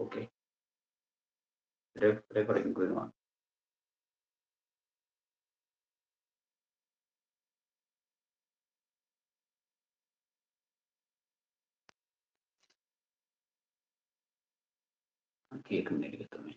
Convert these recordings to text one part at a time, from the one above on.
Okay. Recording going on. आणखी 1 minute घेतो मी.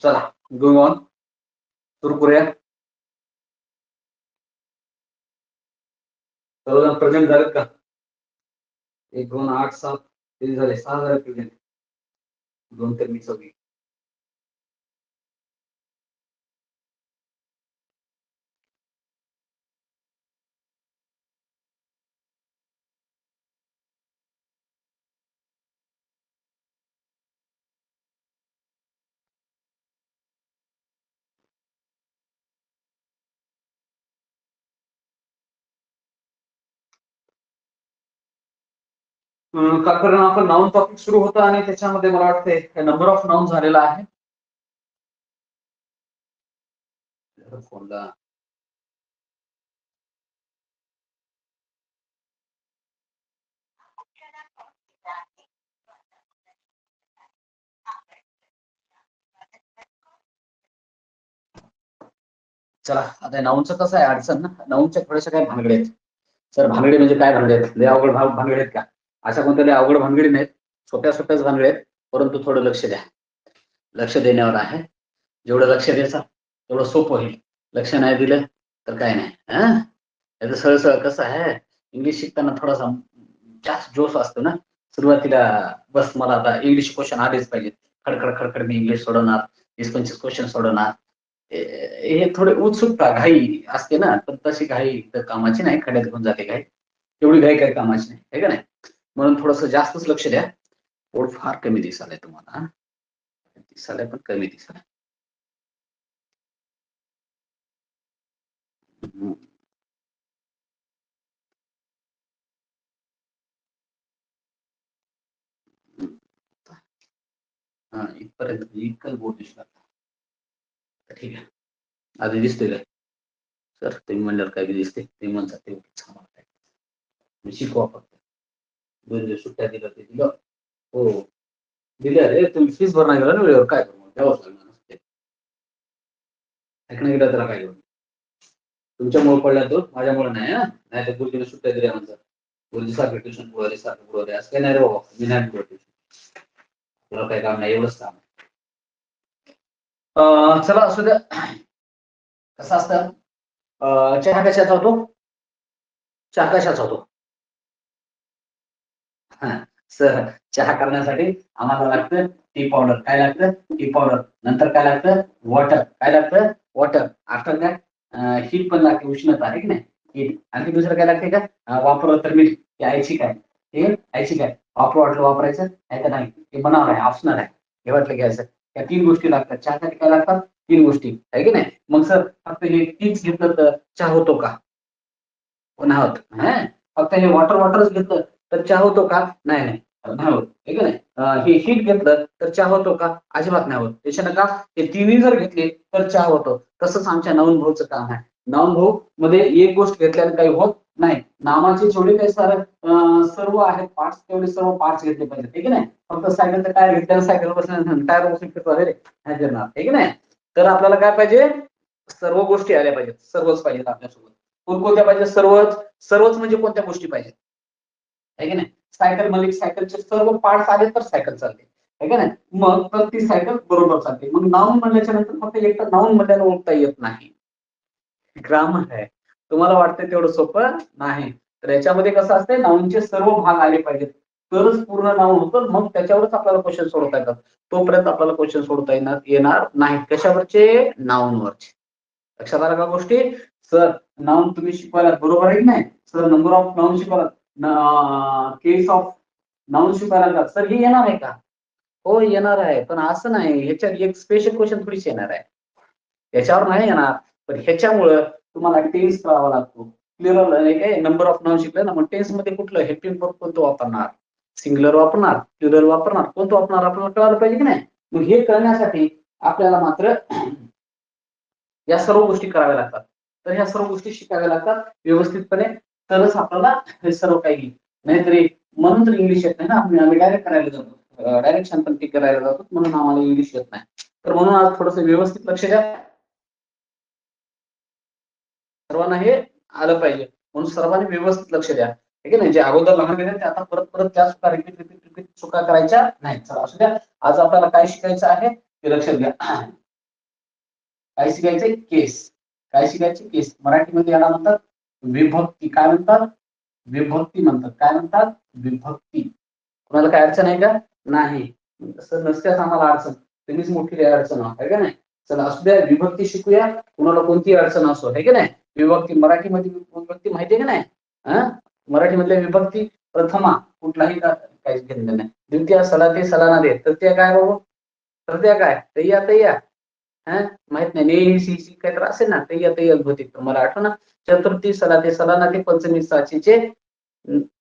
चला गोइंग ऑन. सुरू करूया. सर्वजण प्रेझेंट झालेत का? 1 2 8 7 किती झाले? 6 झाले प्रेझेंट. 2 तर मी सगळी. कारण आपण नाउन टॉपिक सुरू होता आणि त्याच्यामध्ये मला वाटते नंबर ऑफ नाउन झालेला आहे. फोनला चला आता नाउनचं कसं आहे अडचण ना, नाउनच्या थोड्याशा काय भानगडी आहेत. सर भानगडी म्हणजे काय भानगडी आहेत? लय अवघड भानगडी आहेत का? अशा कोणत्या लय अवघड भानगडी नाहीत, छोट्या छोट्याच भानगडी आहेत. परंतु थोडं लक्ष द्या. लक्ष देण्यावर आहे. जेवढं लक्ष द्यायचं तेवढं सोपं होईल. लक्ष नाही दिलं तर काय नाही. याचं सरळ कसं आहे, इंग्लिश शिकताना थोडासा जास्त जोश असतो ना. सुरुवातीला बस मला आता इंग्लिश क्वेश्चन आलेच पाहिजे, खडखड खडखड मी इंग्लिश सोडवणार, 20-25 क्वेश्चन सोडवणार. हे थोडे उत्सुकता घाई असते ना, पण तशी घाई तर कामाची नाही. खड्यात घेऊन जाते घाई. तेवढी घाई काही कामाची नाही, आहे का नाही? म्हणून थोडंसं जास्तच लक्ष द्या. पोट फार कमी दिसायलंय तुम्हाला. दिसायलंय पण कमी दिसायलंय. इथपर्यंत इतकं बोट दिसणार. ठीक आहे. आधी दिसते काय? सर तुम्ही म्हणल्यावर काय बी दिसते. तुम्ही म्हणता ते छान वाटतंय. मी शिकवा फक्त. 2 दिवस सुट्ट्या दिल्या ते दिलं. हो दिल्या रे. तुम्ही फीस भरणार गेला ना वेळेवर, काय करू? द्यावंच लागणार नसते. ऐकणं गेलं त्याला काय करू? तुमच्यामुळे पडला तो, माझ्यामुळे नाही. नाही तर गुरुजीने सुट्ट्या दिल्या म्हणतात. गुरुजी सारखं ट्युशन पुढे सारखं पुढे असं काही नाही रे बाबा. मी नाही ट्युशन. तुला काही काम नाही, एवढंच काम. चला असू द्या. कसं असतं, चहा कशाचा होतो? चहा कशाचा होतो? सर चहा करण्यासाठी आम्हाला लागतं टी पावडर. काय लागतं? Tea powder. नंतर काय लागतं? वॉटर. काय लागतं? वॉटर. आफ्टर काय? हीट पण लागते, उष्णता, आहे की नाही? हीट. आणखी दुसरं काय लागते का? वापरलं तर मीठ. ती आयची काय? हे आयची काय? वापरू वाटलं वापरायचं, नाही तर नाही. हे बनावं आहे, ऑप्शनल आहे. हे वाटलं घ्यायचं. या 3 गोष्टी लागतात. चहासाठी काय लागतात? 3 गोष्टी, आहे की नाही? मग सर फक्त हे 3च घेतलं तर चहा होतो का? नाही होत. फक्त हे वॉटरच घेतलं तर चहा होतो का? नाही नाही होत, आहे की नाही? हे हीट घेतलं तर चहा होतो का? अजिबात नाही होत. त्याच्यानं का हे तिन्ही जर घेतले तर चहा होतो. तसंच आमच्या नाउन भाऊचं काम आहे. नाउन भाऊ मध्ये एक गोष्ट घेतल्याने काही होत नाही. नामाचे जेवढे काही सर्व आहेत पार्ट्स, तेवढे सर्व पार्ट्स घेतले पाहिजे, आहे की नाही? फक्त सायकलचं टायर घेतल्यानं सायकल बसल्यानं टायर बसून फिरतो रे, नाही फिरणार, आहे की नाही? तर आपल्याला काय पाहिजे? सर्व गोष्टी आल्या पाहिजेत, सर्वच पाहिजेत आपल्यासोबत. कोणकोणत्या पाहिजे? सर्वच. सर्वच म्हणजे कोणत्या गोष्टी पाहिजेत, आहे की नाही? सायकल म्हणजे सायकलचे सर्व पार्ट्स आले तर सायकल चालते, आहे का नाही? मग तर ती सायकल बरोबर चालते. मग नाऊन म्हणल्याच्या नंतर फक्त एकटा नाऊन म्हणल्याला ओळखता येत नाही, ग्रामर आहे. तुम्हाला वाटतं तेवढं सोपं नाही. तर याच्यामध्ये कसं असते, नाऊनचे सर्व भाग आले पाहिजेत तरच पूर्ण नाऊन होतं. मग त्याच्यावरच आपल्याला क्वेश्चन सोडवता येतात. तोपर्यंत आपल्याला क्वेश्चन सोडवता येणार नाही. कशावरचे? नाऊनवरचे. लक्षात आलं का गोष्टी? सर नाऊन तुम्ही शिकवायला बरोबर आहे की नाही? सर नंबर ऑफ नाऊन शिकवायला, केस ऑफ नाऊन शिकवायला का? सर हे येणार आहे का? हो येणार आहे, पण असं नाही, ह्याच्यात एक स्पेशल क्वेश्चन थोडीच येणार आहे, याच्यावर नाही येणार. पण ह्याच्यामुळं तुम्हाला टेन्स करावा लागतो. क्लिअर काय? नंबर ऑफ नाऊन शिकलं ना, मग टेन्स मध्ये कुठलं हेल्पिंग वर्ब कोणतं वापरणार? सिंग्युलर वापरणार, प्लुरल वापरणार, कोणतं वापरणार आपल्याला कळायला पाहिजे की नाही? मग हे कळण्यासाठी आपल्याला मात्र या सर्व गोष्टी कराव्या लागतात. तर ह्या सर्व गोष्टी शिकाव्या लागतात व्यवस्थितपणे, तरच आपल्याला हे सर्व काही येईल. नाहीतरी म्हणून तर इंग्लिश येत नाही ना, आम्ही डायरेक्ट करायला जातो, डायरेक्ट शांतपणे करायला जातो, म्हणून आम्हाला इंग्लिश येत नाही. तर म्हणून आज थोडंसं व्यवस्थित लक्ष द्या, सर्वांना हे आलं पाहिजे. म्हणून सर्वांनी व्यवस्थित लक्ष द्या, ठीक आहे ना? जे अगोदर लहान गेले ते आता परत परत त्या चुका रिपीट चुका करायच्या नाही. चला असू द्या, आज आपल्याला काय शिकायचं आहे ते लक्षात घ्या. काय शिकायचंय? केस. काय शिकायचे? केस. मराठीमध्ये याला म्हणतात विभक्ती. काय म्हणतात? विभक्ती म्हणतात. काय म्हणतात? विभक्ती. कोणाला काय अडचण आहे का? नाही. तसं नसल्यास आम्हाला अडचण, तुम्हीच मोठी अडचण आहे का नाही? चला असू द्या, विभक्ती शिकूया. कुणाला कोणती अडचण असो, आहे की नाही? विभक्ती मराठीमध्ये विभक्ती माहिती आहे की नाही? मराठीमधल्या विभक्ती प्रथमा कुठलाही काहीच घेतलं नाही. द्वितीय सलाते सलाना दे. तृतीय काय बाबू? तृतीय काय? तय्या तय्या. माहित नाही, नेही सी सी काय तर असेल ना, तय्या तय्या बहुतेक मला आठवण ना. चतुर्थी सलाते सलाना ते पंचमी साचीचे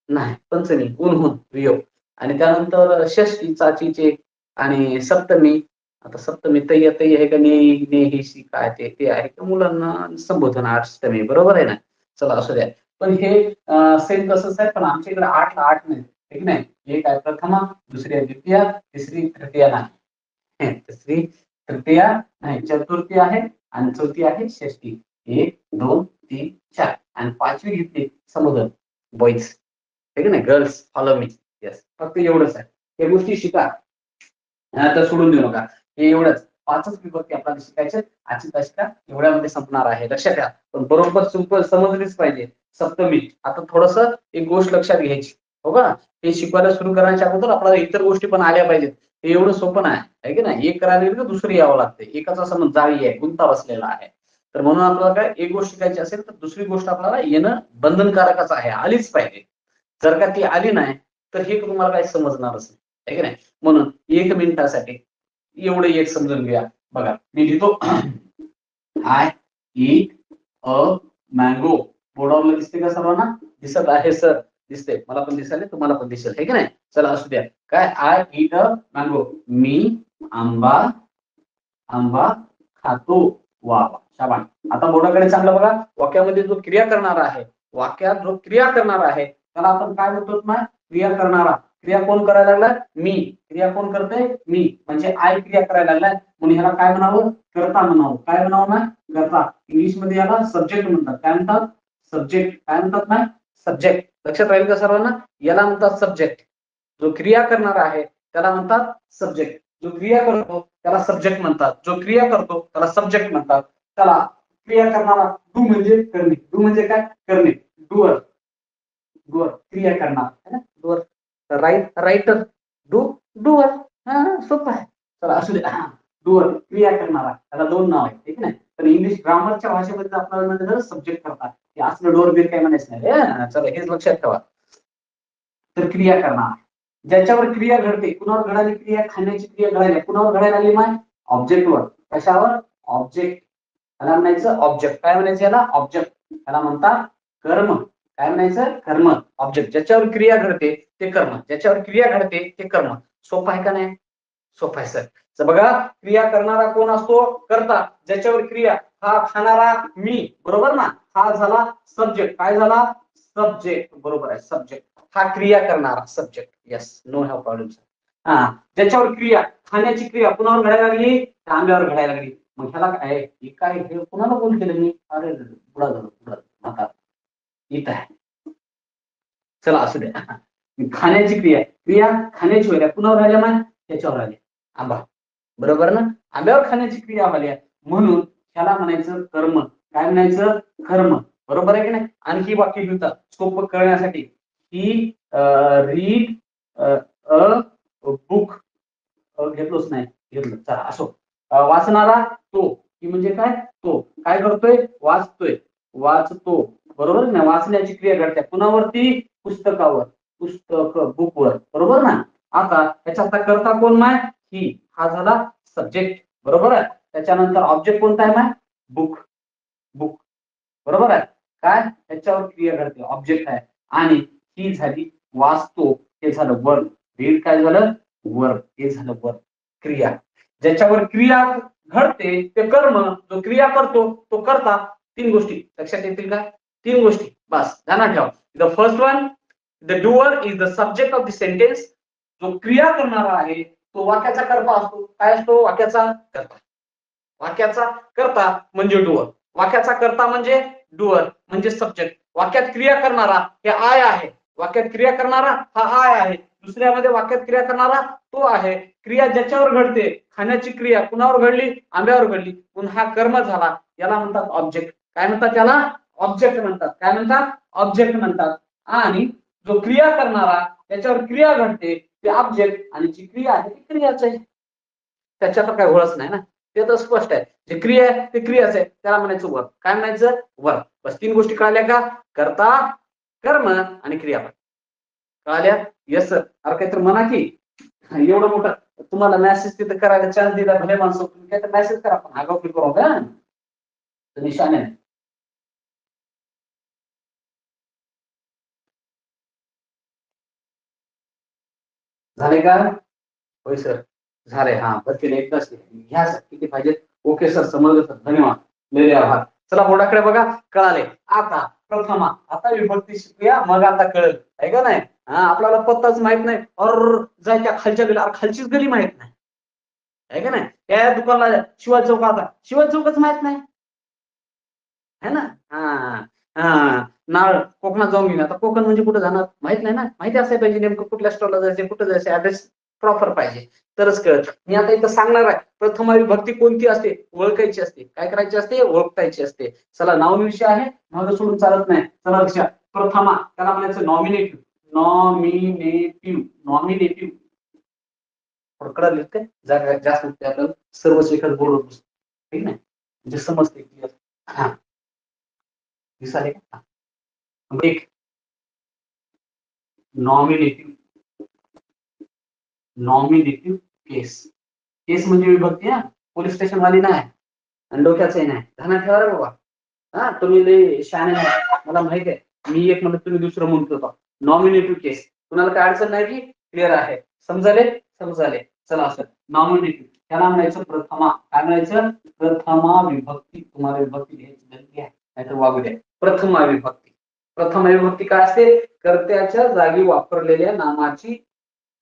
नाही, पंचमी उन्हून वियोग. आणि त्यानंतर षष्टी चाचीचे आणि सप्तमी. आता सप्तमी तय्या तय्या आहे का? नेही नेही सी काय ते आहे का मुलांना संबोधन अष्टमी, बरोबर आहे ना? चला असू द्या. पण हे सेम तसंच आहे, पण आमच्या इकडे 8 ला 8 नाही, ठीक नाही? एक आहे प्रथमा, दुसरी आहे द्वितीया, तिसरी तृतीया नाही. तिसरी तृतीया नाही, चतुर्थी आहे आणि चौथी आहे षष्टी. 1 2 3 4 आणि पाचवी घेतली समुद्र, बॉईज, ठीक आहे ना? Girls follow me. येस, फक्त एवढंच आहे. या गोष्टी शिका, आता सोडून देऊ नका. हे एवढंच, 5च विभक्ती आपल्याला शिकायचे. आजची तासिका एवढ्यामध्ये संपणार आहे, लक्षात घ्या. पण बरोबर सिंपल समजलीच पाहिजे. सप्तमी. आता थोडस एक गोष्ट लक्षात घ्यायची, हो का? हे शिकवायला सुरू करण्याच्या अगोदर आपल्याला इतर गोष्टी पण आल्या पाहिजेत. हे एवढं सोपं नाही, आहे की नाही? एक करायला गेलं तर दुसरी यावं लागते. एकाचा समज जाळी आहे, गुंता बसलेला आहे. तर म्हणून आपल्याला काय, एक गोष्ट शिकायची असेल तर दुसरी गोष्ट आपल्याला येणं बंधनकारकच आहे, आलीच पाहिजे. जर का ती आली नाही तर हे तुम्हाला काही समजणारच नाही, आहे की नाही? म्हणून 1 मिनिटासाठी एवढं एक समजून घ्या. बघा मी लिहितो, आय ईट अ मँगो. बोर्डावर दिसते का सर्वांना? दिसत आहे सर? दिसते, मला पण दिसले, तुम्हाला पण दिसेल, आहे की नाही? चला असू द्या. काय? I eat a mango. मी आंबा आंबा खातो. वा वा, शाबास. आता बोर्डाकडे चांगलं बघा. वाक्यामध्ये जो क्रिया करणारा आहे, वाक्यात जो क्रिया करणारा आहे त्याला आपण काय म्हणतो ना? क्रिया करणारा. क्रिया कोण करायला लागलाय? मी. क्रिया कोण करते? मी. म्हणजे आय क्रिया करायला लागलाय, म्हणून ह्याला काय म्हणावं? कर्ता म्हणावं. काय म्हणावं ना? कर्ता. इंग्लिश मध्ये याला सब्जेक्ट म्हणतात. काय म्हणतात? सब्जेक्ट. काय म्हणतात ना? सब्जेक्ट. लक्षात राहील का सर्वांना? याला म्हणतात सब्जेक्ट. जो क्रिया करणारा आहे त्याला म्हणतात सब्जेक्ट. जो क्रिया करतो त्याला सब्जेक्ट म्हणतात. जो क्रिया करतो त्याला सब्जेक्ट म्हणतात. त्याला क्रिया करणारा डू म्हणजे करणे. डू म्हणजे काय? करणे. डुअर. डुअर क्रिया करणार, है ना? डुअर. रायटर. Do doer. सोपं आहे. चला असू दे. डुअर क्रिया करणारा, त्याला 2 नाव आहेत, ठीक नाही? पण इंग्लिश ग्रामरच्या भाषेमध्ये आपल्याला म्हणजे सब्जेक्ट करतात. हे असलं डोअर बीर काही म्हणायचं नाही. चला हेच लक्षात ठेवा. तर क्रिया करणार, ज्याच्यावर क्रिया घडते. कुणावर घडाली क्रिया? खाण्याची क्रिया घडाली. कुणावर घडायला लागली माय? ऑब्जेक्टवर. कशावर? ऑब्जेक्ट. त्याला म्हणायचं ऑब्जेक्ट. काय म्हणायचं याला? ऑब्जेक्ट. त्याला म्हणतात कर्म. काय म्हणायचं? कर्म. ऑब्जेक्ट. ज्याच्यावर क्रिया घडते ते कर्म, ज्याच्यावर क्रिया घडते ते कर्म. सोपं आहे का नाही? सोपं आहे सर. तर बघा, क्रिया करणारा कोण असतो? कर्ता. ज्याच्यावर क्रिया, हा खाणारा मी, बरोबर ना? हा झाला सब्जेक्ट. काय झाला? सब्जेक्ट. बरोबर आहे, सब्जेक्ट. हा क्रिया करणारा subject. Yes, no have problem. ज्याच्यावर क्रिया, खाण्याची क्रिया कुणावर घडायला लागली? आंब्यावर घडायला लागली. मग ह्याला काय हे काय हे कुणाला बोल केलं मी अरे पुढा झालं आता इथं आहे चला असू द्या खाण्याची क्रिया खाण्याची व्हायला कुणावर राहिल्या मान त्याच्यावर आली आंबा बरोबर ना आंब्यावर खाण्याची क्रिया व्हायला म्हणून ह्याला म्हणायचं कर्म काय म्हणायचं कर्म बरोबर आहे की नाही आणखी वाक्य घेतात सोपं कळण्यासाठी ही रीड अ बुक घेतलोच नाही घेतलं चला असो वाचणारा तो की म्हणजे काय करतोय वाचतो बरोबर ना वाचण्याची क्रिया घडते कुणावरती पुस्तकावर पुस्तक बुकवर बरोबर ना आता त्याच्यात करता कोण माय ही हा झाला सब्जेक्ट बरोबर आहे त्याच्यानंतर ऑब्जेक्ट कोणता आहे माय बुक बुक बरोबर आहे काय त्याच्यावर क्रिया घडते ऑब्जेक्ट आहे आणि ही झाली वाचतो हे झालं वर्क रीड काय झालं वर्क हे झालं वर्क क्रिया ज्याच्यावर क्रिया घडते ते कर्म जो क्रिया करतो तो करता तीन गोष्टी लक्षात येतील का तीन गोष्टी बस ध्यानात ठेवा the first one the doer is the subject of the sentence जो क्रिया करणारा आहे तो वाक्याचा कर्ता असतो काय असतो वाक्याचा कर्ता म्हणजे डुअर वाक्याचा कर्ता म्हणजे डुअर म्हणजे सब्जेक्ट वाक्यात क्रिया करणारा हे आय आहे वाक्यात क्रिया करणारा हा आय आहे दुसऱ्यामध्ये वाक्यात क्रिया करणारा तो आहे क्रिया ज्याच्यावर घडते खाण्याची क्रिया कुणावर घडली आंब्यावर घडली पुन्हा कर्म झाला याला म्हणतात ऑब्जेक्ट काय म्हणतात त्याला ऑब्जेक्ट म्हणतात काय म्हणतात ऑब्जेक्ट म्हणतात आणि जो क्रिया करणारा त्याच्यावर क्रिया घडते ते ऑब्जेक्ट आणि जी क्रिया आहे ती क्रियाच आहे त्याच्यात काही ओळख नाही ना ते तर स्पष्ट आहे जे क्रिया आहे ते क्रियाच आहे त्याला म्हणायचं वर्क काय म्हणायचं वर्क बस तीन गोष्टी कळाल्या का कर्ता कर्म आणि क्रियापद कळाल्या येस सर अरे काहीतरी म्हणा की एवढं मोठं तुम्हाला मेसेज तिथे करायला चान्स दिला भले माणसं तुम्ही काय तर मेसेज करा पण आगाऊ क्लिक करू का निशाने झाले का होय सर झाले हा बसले एकदाच घ्या सर किती पाहिजे ओके सर समजलं सर धन्यवाद लय आभार चला बोर्डाकडे बघा कळाले आता प्रथमा आता विभक्ती शिकूया मग आता कळेल आहे का नाही हा आपल्याला पत्ताच माहित नाही और जाय त्या खालच्या गली खालचीच गली माहित नाही आहे का नाही त्या दुकानला शिवाजी चौक आता शिवाजी चौकच माहित नाही है ना हा हा नाळ कोकणात जाऊन घेऊन आता कोकण म्हणजे कुठं जाणार माहित नाही ना माहिती असायला पाहिजे नेमकं कुठल्या स्टॉलला जायचं कुठं जायचं ऍड्रेस प्रॉपर पाहिजे तरच कळत मी आता इथं सांगणार आहे प्रथमा विभक्ती कोणती असते ओळखायची असते काय करायची असते ओळखायची असते चला नाव विषय आहे माझं सोडून चालत नाही चला लक्षात प्रथमा त्याला म्हणायचं नॉमिनेटिव्ह कडा लिहिते जागा जास्त आपल्याला सर्व एकच बोर्ड ठीक नाही म्हणजे समजते क्लिअर हा दिसाले का एक नॉमिनेटिव्ह केस म्हणजे विभक्ती हा पोलीस स्टेशन वाली नाही आणि डोक्याचंही नाही ध्यानात ठेवा रे बाबा हा तुम्ही लय शहाणे नाही मला माहित आहे मी एक म्हणत तुम्ही दुसरं म्हणत होता नॉमिनेटिव्ह केस कुणाला काय अडचण नाही की क्लिअर आहे समजाले चला असं नॉमिनेटिव्ह त्याला म्हणायचं प्रथमा काय म्हणायचं प्रथमा विभक्ती तुम्हाला विभक्ती घ्यायची आहे नाहीतर वागू द्या प्रथमा विभक्ती काय असते कर्त्याच्या जागी वापरलेल्या नामाची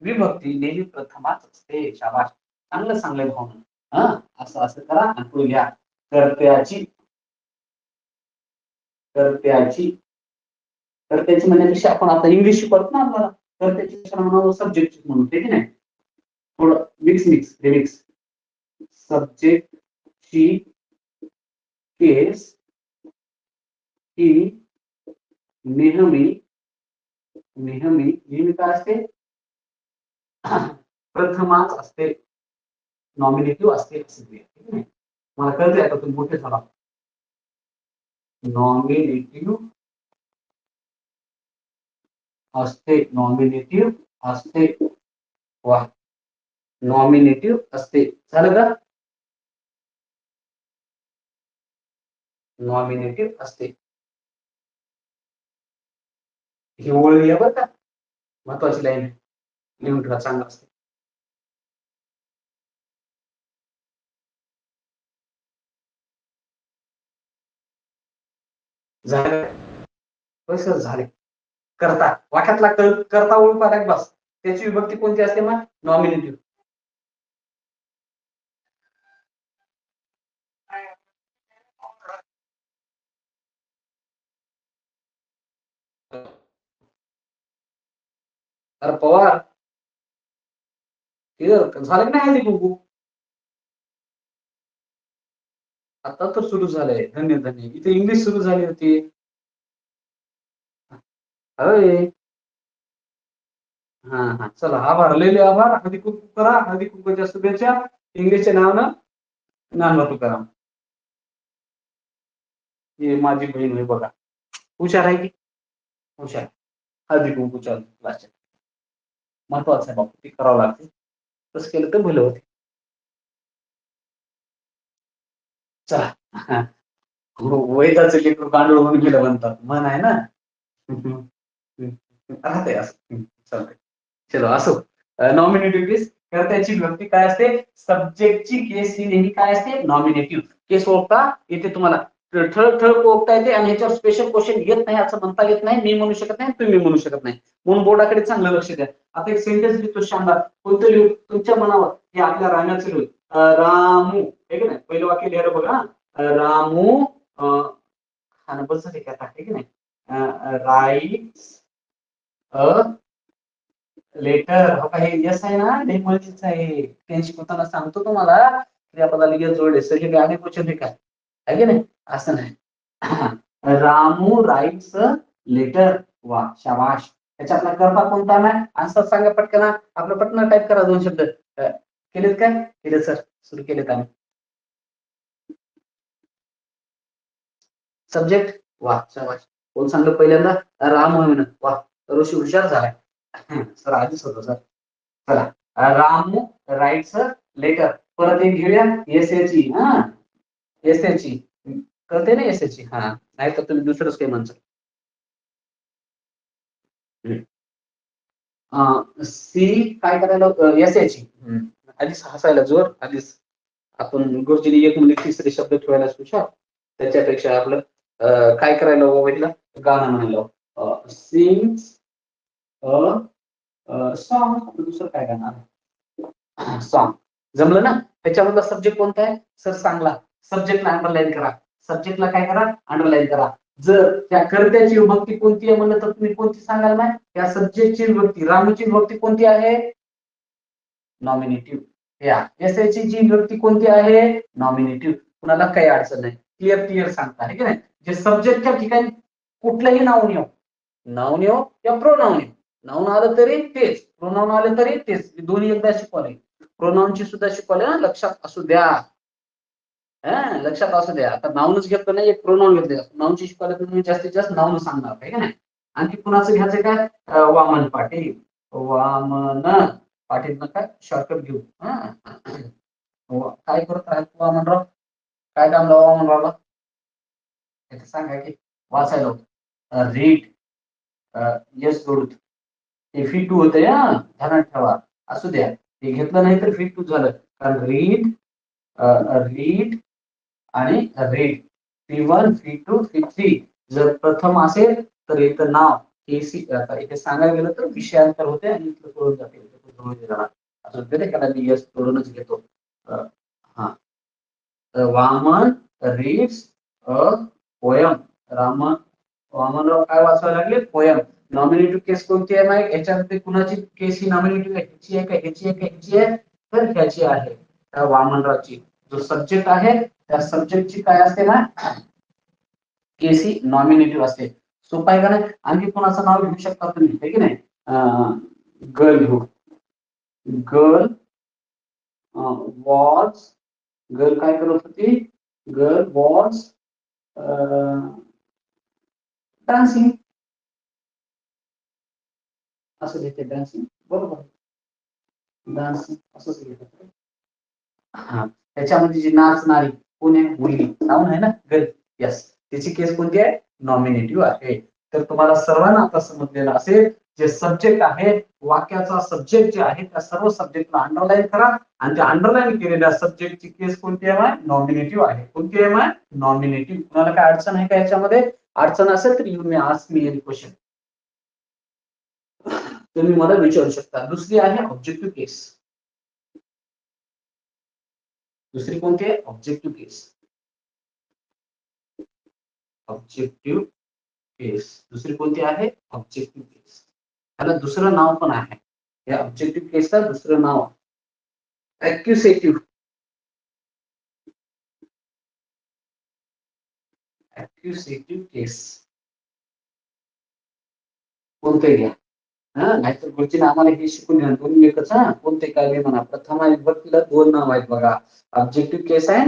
विभक्ती नेहमी प्रथमाच असते शाबाश चांगलं भावना हा असं करा आणि पुढे घ्या कर्त्याची म्हणण्यापेक्षा आपण आता इंग्लिश शिकवत ना आपल्याला कर्त्याची सब्जेक्ट म्हणून की नाही थोडं रिमिक्स सब्जेक्टची केस ही नेहमी काय असते प्रथमाच असते नॉमिनेटिव्ह असते मला कळतंय आता तुम्ही मोठे झाला नॉमिनेटिव्ह असते वा नॉमिनेटिव्ह असते झालं का नॉमिनेटिव्ह असते ही ओळ लिहा बरं का महत्वाची लाईन लिहून ठेवा चांगलं असते झालं झाले करता वाक्यातला करता ओळखा बस त्याची विभक्ती कोणती असते मग नॉमिनेटिव्ह अरे पवार झालं की नाही हळदी कुंकू? आता तर सुरू झालंय. धन्य धन्य. इथे इंग्लिश सुरू झाली होती. होय. हा हा, चला आभार, लय लय आभार. हळदी कुंकू करा, हळदी कुंकूच्या शुभेच्छा. इंग्लिशच्या नावानं ज्ञानोबा तुकाराम. ही माझी बहीण आहे बघा, हुशार आहे की हुशार. हळदी कुंकू चालू क्लासच्या, महत्वाचं आहे बाबा, ते करावं लागते. तसं केलं तर भलं होते. चला, वैदाचं लेकरू गांडूळ होऊन गेलं म्हणतात, म्हण आहे ना. राहते असं. चालतंय. चलो असो. नॉमिनेटिव्ह केस कर्त्याची विभक्ती काय असते? सब्जेक्टची केस ही नेहमी काय असते? नॉमिनेटिव्ह केस. ओळखता येते तुम्हाला, ठळ ठळ ओळखता येते, आणि ह्याच्यावर स्पेशल क्वेश्चन येत नाही असं म्हणता येत नाही. मी म्हणू शकत नाही, तुम्ही म्हणू शकत नाही, म्हणून बोर्डाकडे चांगलं लक्ष द्या. आता एक सेंटेन्स लिहितो शानदार. कोणतं लिहू? तुमच्या मनावर, हे आपल्या रामाचं लिहू. रामू, हे की नाही, पहिलं वाक्य लिहायला बघा. रामू खाणं बस झाले का, आहे की नाही? Writes a letter. हो का, हे यस आहे ना, हे महत्वाचं आहे. त्यांनी शिकवताना सांगतो तुम्हाला, क्रियापदाला यस जोडले, सगळे गाणे क्वेश्चन हे काय आहे की नाही, असं नाही. Ramu writes letter. वा शाबाश. त्याच्यातला कर्ता कोणता नाही? आन्सर सांगा पटकन. आपलं पटकन टाईप करा 2 शब्द. केलेत काय? केले सर, सुरू केलेत आम्ही. सब्जेक्ट. वा शाबाश. कोण सांगलं पहिल्यांदा? राम म्हणून. वा, ऋषी हुशार झालाय. सर आधीच होतो सर. चला, रामू राईट्स लेटर. परत एक घेऊया, एस एची. हा, एस एची कळते ना, एस एची. हा, नाही तर तुम्ही दुसरंच काही म्हणता. सी काय करायला, एस एची. आधीच हसायला जोर, आधीच आपण गुरुजीने एक म्हणजे तिसरे शब्द ठेवायला हुशार. त्याच्यापेक्षा आपलं काय करायला हवं बघितलं, गाणं म्हणायला. Sings song. दुसरं काय गाणं? सॉन्ग. जमलं ना? त्याच्यामधला सब्जेक्ट कोणता आहे? सर सांगला. सब्जेक्टला अंडरलाईन करा. सब्जेक्टला काय करा? अंडरलाईन करा. जर त्या कर्त्याची विभक्ती कोणती आहे म्हणलं तर तुम्ही कोणती सांगाल ना? त्या सब्जेक्टची विभक्ती, रामची विभक्ती कोणती आहे? नॉमिनेटिव्ह. या एसआयची जी विभक्ती कोणती आहे? नॉमिनेटिव्ह. कुणाला काही अडचण नाही, क्लिअर क्लिअर सांगता आहे की नाही. जे सब्जेक्टच्या ठिकाणी कुठलंही नाऊन येऊ, नाऊन येऊ या प्रोनाऊन येऊ, नाऊन आलं तरी तेच, प्रोनाऊन आलं तरी तेच. दोन्ही एकदा शिकवले. प्रोनाऊनची सुद्धा शिकवले ना, लक्षात असू द्या. लक्षात असू द्या. आता नाऊनच घेतलं नाही, एक प्रोनाऊन घेतले. नाऊनची शिकवले तर तुम्ही जास्तीत जास्त नाऊन सांगणार आहे का नाही. आणखी कुणाचं घ्यायचं काय? वामन पाटील. वामन पाटील काय शॉर्टकट घेऊ. काय करत आहेत वामनराव? काय काम लावा वामनरावला? सांगा की वाचायला. रीड. येस जोडूत. ते फी टू होते, ध्यानात ठेवा. असू द्या, ते घेतलं नाही तर फी टू झालं. कारण रीड, रीड आणि रीड. फी वन, फी टू, फी थ्री. जर प्रथम असेल तर इथं नाव केसी, इथे सांगायला गेलं तर विषयांतर होते आणि इथलं सोडून जाते. असं त्याला मी यस जोडूनच घेतो. हा, Vaman reads a poem. Vamanrao काय वाचायला लागले? पोयम. नॉमिनेटिव्ह केस कोणती आहे माहिती? याच्यामध्ये कुणाची केस ही नॉमिनेटिव्ह आहे? ह्याची आहे का ह्याची आहे का ह्याची आहे? तर ह्याची आहे, त्या वामनरावची. जो सब्जेक्ट आहे त्या सब्जेक्टची काय असते ना, केस ही नॉमिनेटिव्ह असते. सोपं आहे का नाही? आणखी कोणाचं नाव घेऊ शकता तुम्ही, आहे की नाही? गर्ल घेऊ. Girl was. गर्ल काय करत होती? Girl was dancing. असं घेते, डान्सिंग. बरोबर, डान्सिंग असंच घेतात. हा, त्याच्यामध्ये जी नाचणारी कोण आहे? मुलगी. नाव आहे ना, गर्ल. यस, त्याची केस कोणती आहे? नॉमिनेटिव्ह आहे. तर तुम्हाला सर्वांना आता समजलेलं असेल, जे सब्जेक्ट आहे, वाक्याचा सब्जेक्ट जे आहे त्या सर्व सब्जेक्टला अंडरलाईन करा, आणि त्या अंडरलाईन केलेल्या सब्जेक्टची केस कोणती आहे? नॉमिनेटिव्ह आहे. कोणती आहे? नॉमिनेटिव्ह. तुम्हाला काय अडचण आहे का याच्यामध्ये? अडचण असेल तर you may ask me any question, तुम्ही मला विचारू शकता. दुसरी आहे ऑब्जेक्टिव्ह केस. दुसरी कोणती आहे? ऑब्जेक्टिव्ह केस. ऑब्जेक्टिव्ह केस दुसरी कोणती आहे? ऑब्जेक्टिव्ह केस. त्याला दुसरं नाव पण आहे. या ऑब्जेक्टिव्ह केसचं दुसरं नाव ऍक्युसेटिव्ह. ऍक्युसेटिव्ह केस कोणते घ्या. नाहीतर गुरुजीने आम्हाला हे शिकून घ्या. दोन एकच कोणते काय म्हणा. प्रथमा विभक्तीला दोन नाव आहेत बघा. ऑब्जेक्टिव्ह केस आहे,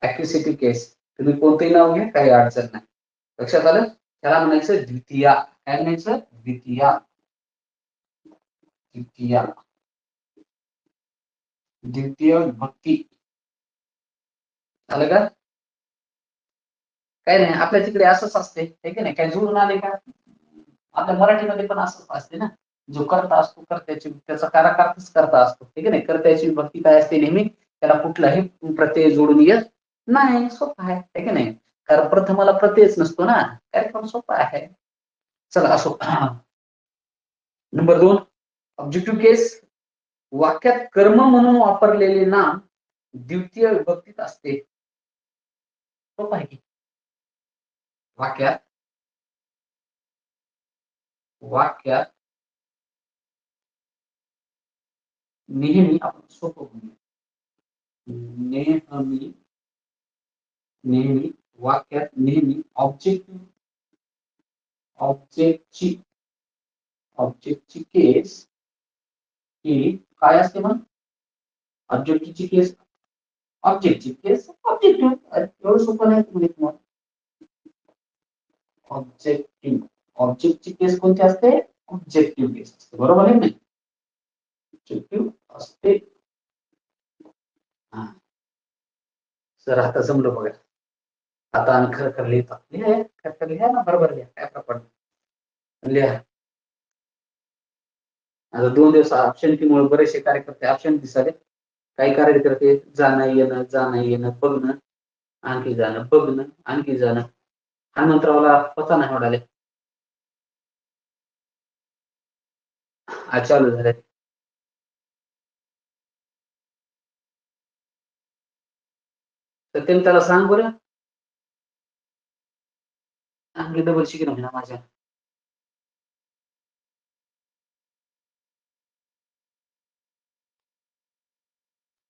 ऍक्युसेटिव्ह केस. तुम्ही कोणतेही नाव घ्या, काही अडचण नाही. लक्षात आलं? त्याला म्हणायचं द्वितीया. काय म्हणायचं? द्वितीया. द्वितीया, द्वितीय विभक्ती. आलं का? काही नाही, आपल्या तिकडे असंच असते, हे की नाही? काय जुळून आले का? आपल्या मराठीमध्ये पण असंच असते ना. जो कर्ता असतो, कर्त्याची त्याचा काराकार्थच कर्ता असतो, ठीक आहे. कर्त्याची विभक्ती काय असते? नेहमी त्याला कुठलाही प्रत्यय जोडून येत नाही. सोपं आहे, ठीक आहे नाही? कारण प्रथमाला प्रत्ययच नसतो ना. कार्यक्रम सोपा आहे. चला असो. नंबर 2, ऑब्जेक्टिव्ह केस. वाक्यात कर्म म्हणून वापरलेले नाम द्वितीय विभक्तीत असते. सोपं आहे की? वाक्यात वाक्यात नेहमी, आपण सोपं बोलूया, नेहमी, नेहमी वाक्यात नेहमी ऑब्जेक्टची केस ही काय असते? मग ऑब्जेक्टची केस ऑब्जेक्टिव्ह. एवढं सोपं नाही तुम्ही तुम्हाला. ऑब्जेक्टची केस कोणती असते? ऑब्जेक्टिव्ह केस असते. बरोबर आहे नाही? ऑब्जेक्टिव्ह असते. सर आता जमलं बघा. आता आम्ही खरं लिहितो. खरं लिहा ना, बरोबर लिहा, काय प्रॉब्लेम लिहा. आता 2 दिवस अबसेंटीमुळे बरेचसे कार्यकर्ते अबसेंट दिसाले. काही कार्यकर्ते जाणं येणं बघणं, आणखी जाणं बघणं, आणखी जाणं. हा मंत्रावाला पता नाही वाढाले. आज चालू झाले. तर त्याला सांग बरं. आणखी डबल शिकणं होईना माझ्या.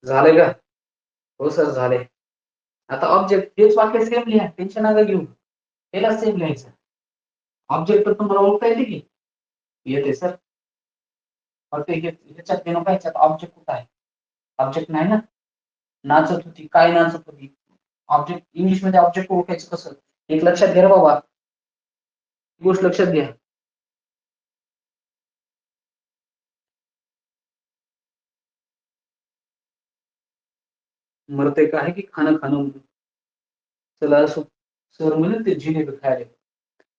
झाले का? हो सर झाले. आता ऑब्जेक्ट तेच वाक्य सेम लिहा, टेन्शन नका घेऊ. त्याला सेम लिहायचं. ऑब्जेक्ट तर तुम्हाला ओळखता येते की? येते सर. फक्त ह्याच्यात ते नको, ह्याच्यात ऑब्जेक्ट कुठं आहे? ऑब्जेक्ट नाही ना. नाचत होती, काय नाचत होती? ऑब्जेक्ट इंग्लिश मध्ये ऑब्जेक्ट ओळखायचं कसं? एक लक्षात घ्या बाबा, गोष्ट लक्षात घ्या. मरते का आहे की खाणं खाणं. चला असो. सर म्हणे ते जिलेबी खायले.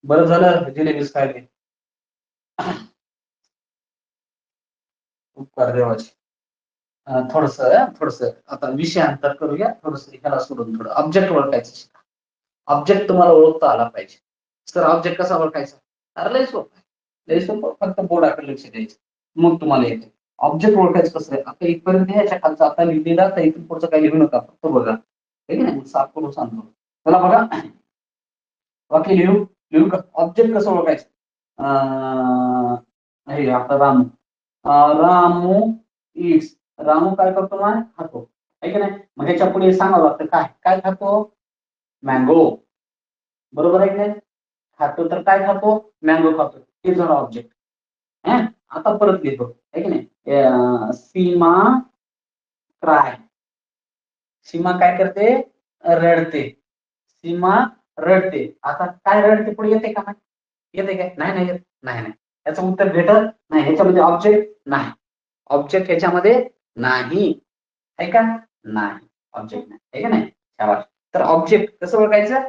बरं झालं जिलेबीच खायले. उपकार देवाचे. थोडस आता विषयांतर करूया. थोडस ह्याला सोडून थोडं ऑब्जेक्ट ओळखायचं शिका. ऑब्जेक्ट तुम्हाला ओळखता आला पाहिजे. सर ऑब्जेक्ट कसा ओळखायचा? अरे लय सोपं आहे. लय सोपं, फक्त बोर्डाकडे लक्ष द्यायचं, मग तुम्हाला येते. ऑब्जेक्ट ओळखायचं कसं आहे? आता इथपर्यंत याच्या खालचा आता लिहिलेला, तर इथून पुढचं काही लिहू नका, फक्त बघा. ठीक आहे ना? साफ करून सांगतो. चला बघा, वाक्य लिहू का? ऑब्जेक्ट कसं ओळखायचं? हे आपलं रामू. रामू इट्स. रामू काय करतो? ना खातो, आहे की नाही? मग ह्याच्या पुढे सांगावं लागतं काय काय खातो? मँगो. बरोबर आहे की नाही? खातो तर काय खातो? मँगो खातो. हे झालं ऑब्जेक्ट. आता परत लिहितो, आहे की नाही? सीमा क्राय. सीमा काय करते? रडते. सीमा रडते. आता काय रडते पुढे येते का? येते काय? नाही येत. नाही. याचं उत्तर भेटत नाही. ह्याच्यामध्ये ऑब्जेक्ट नाही. ऑब्जेक्ट ह्याच्यामध्ये नाही, आहे का? नाही, ऑब्जेक्ट नाही, आहे का नाही? शाबास. तर ऑब्जेक्ट कसं ओळखायचं?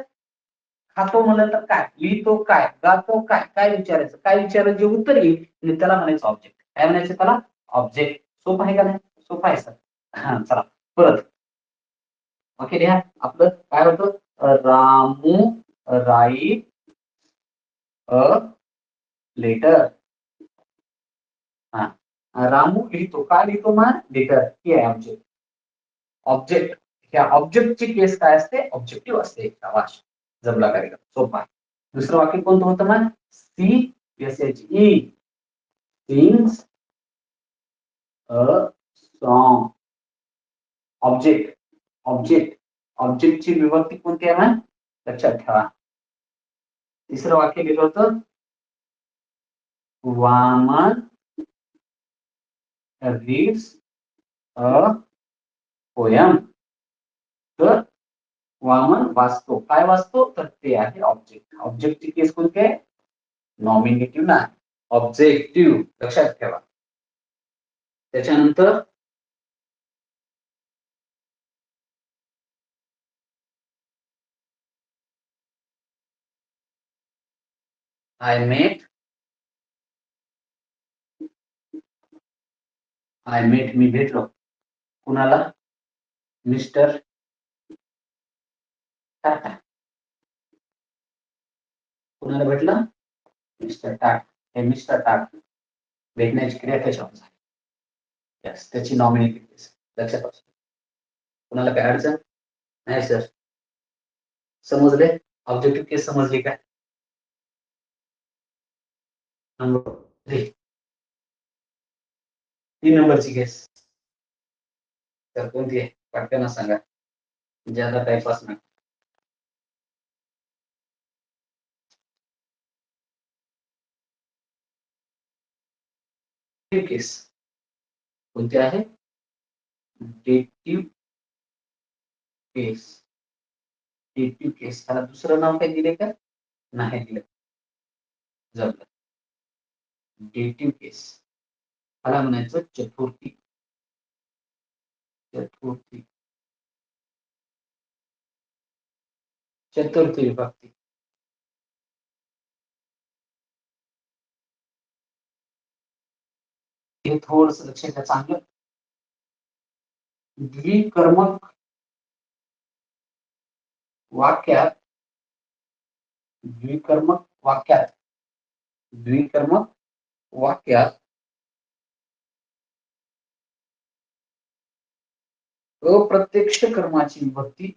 खातो म्हणलं तर काय, लिहितो काय, गातो काय, काय विचारायचं? काय विचारायचं जे उत्तर येईल त्याला म्हणायचं ऑब्जेक्ट. काय म्हणायचं त्याला? ऑब्जेक्ट. सोपं आहे का नाही? सोपं आहे सर. चला परत. ओके लिहा. आपलं काय होतं? Ramu write a letter. Ramu लिहितो. काय लिहितो? मग लेटर. ही आहे ऑब्जेक्ट. ऑब्जेक्ट, ह्या ऑब्जेक्टची केस काय असते? ऑब्जेक्टिव्ह असते. शाबास, जमला कार्यक्रम, सोपा. दुसरं वाक्य कोणतं होतं? मग C S H E. Sings a song. Object object ऑब्जेक्टची विभक्ती कोणती आहे मग लक्षात ठेवा. तिसरं वाक्य लिहिलं होतं वामन रीड्स अ पोयम. तर वामन वाचतो. काय वाचतो तर ते आहे ऑब्जेक्ट. ऑब्जेक्टची केस कोणती आहे नॉमिनेटिव्ह नाही ऑब्जेक्टिव्ह. लक्षात ठेवा. त्याच्यानंतर आय मेट मी भेटलो कुणाला मिस्टर टाटा. कुणाला भेटलं मिस्टर टाटा. हे मिस्टर टाटा भेटण्याची क्रिया त्याच्यावर झाली. यस त्याची नॉमिनेटिव्ह केस लक्षात असतो. कुणाला काय अडचण नाही सर समजले. ऑब्जेक्टिव्ह केस समजली काय. नंबर 3 नंबरची केस तर कोणती आहे पटकन सांगा ज्यादा टाइमपास नाही. केस कोणती आहे डेटिव्ह केस. डेटिव्ह केस त्याला दुसरं नाव काही दिले का नाही दिलं. जमलं. डेटिव्ह केस मला म्हणायचं चतुर्थी. चतुर्थी चतुर्थी विभक्ती. हे थोडस लक्षात घ्या चांगलं. द्विकर्मक वाक्यात द्विकर्मक वाक्यात अप्रत्यक्ष कर्माची विभक्ती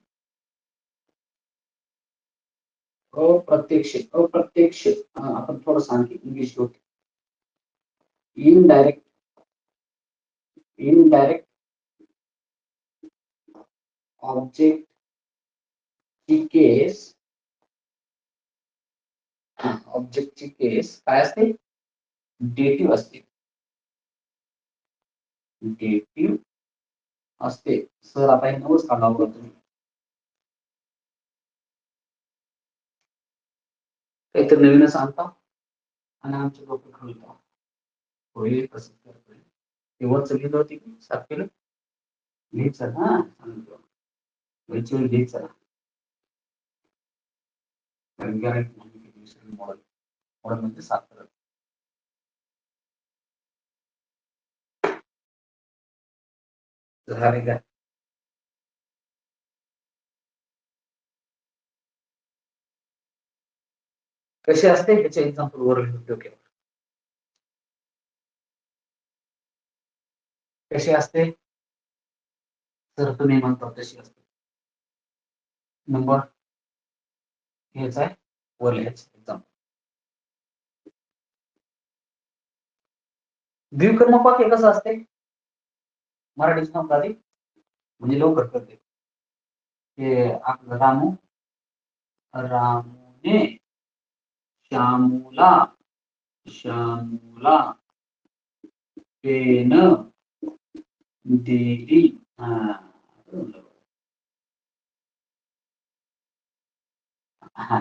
अप्रत्यक्ष आपण थोडं सांगते इंग्लिश होते इनडायरेक्ट ऑब्जेक्ट ची केस ऑब्जेक्टची केस काय असते डेटिव्ह असते. डेटिव्ह असते. सर आता हे नवच काढावं लागतं तुम्ही काहीतरी नवीन सांगता आणि आमचे लोक खळता होईल कसं करतोय तेव्हाच लिहिलं होती की सारखेलं लिहायचं हा सांगतो वेळची वेळ लिहायचं मॉडेल म्हणजे साखर झाले का. कसे असते याचे एक्झाम्पल वर डोक्यावर कसे असते तर तुम्ही म्हणता कशी असते नंबर घ्यायचा आहे वर लिहायचं एक्झाम्पल. द्विकर्मक वाक्य कसं असते मराठीत सांगता आधी म्हणजे लवकर करते. हे आपलं रामूने श्यामूला पेन दिली.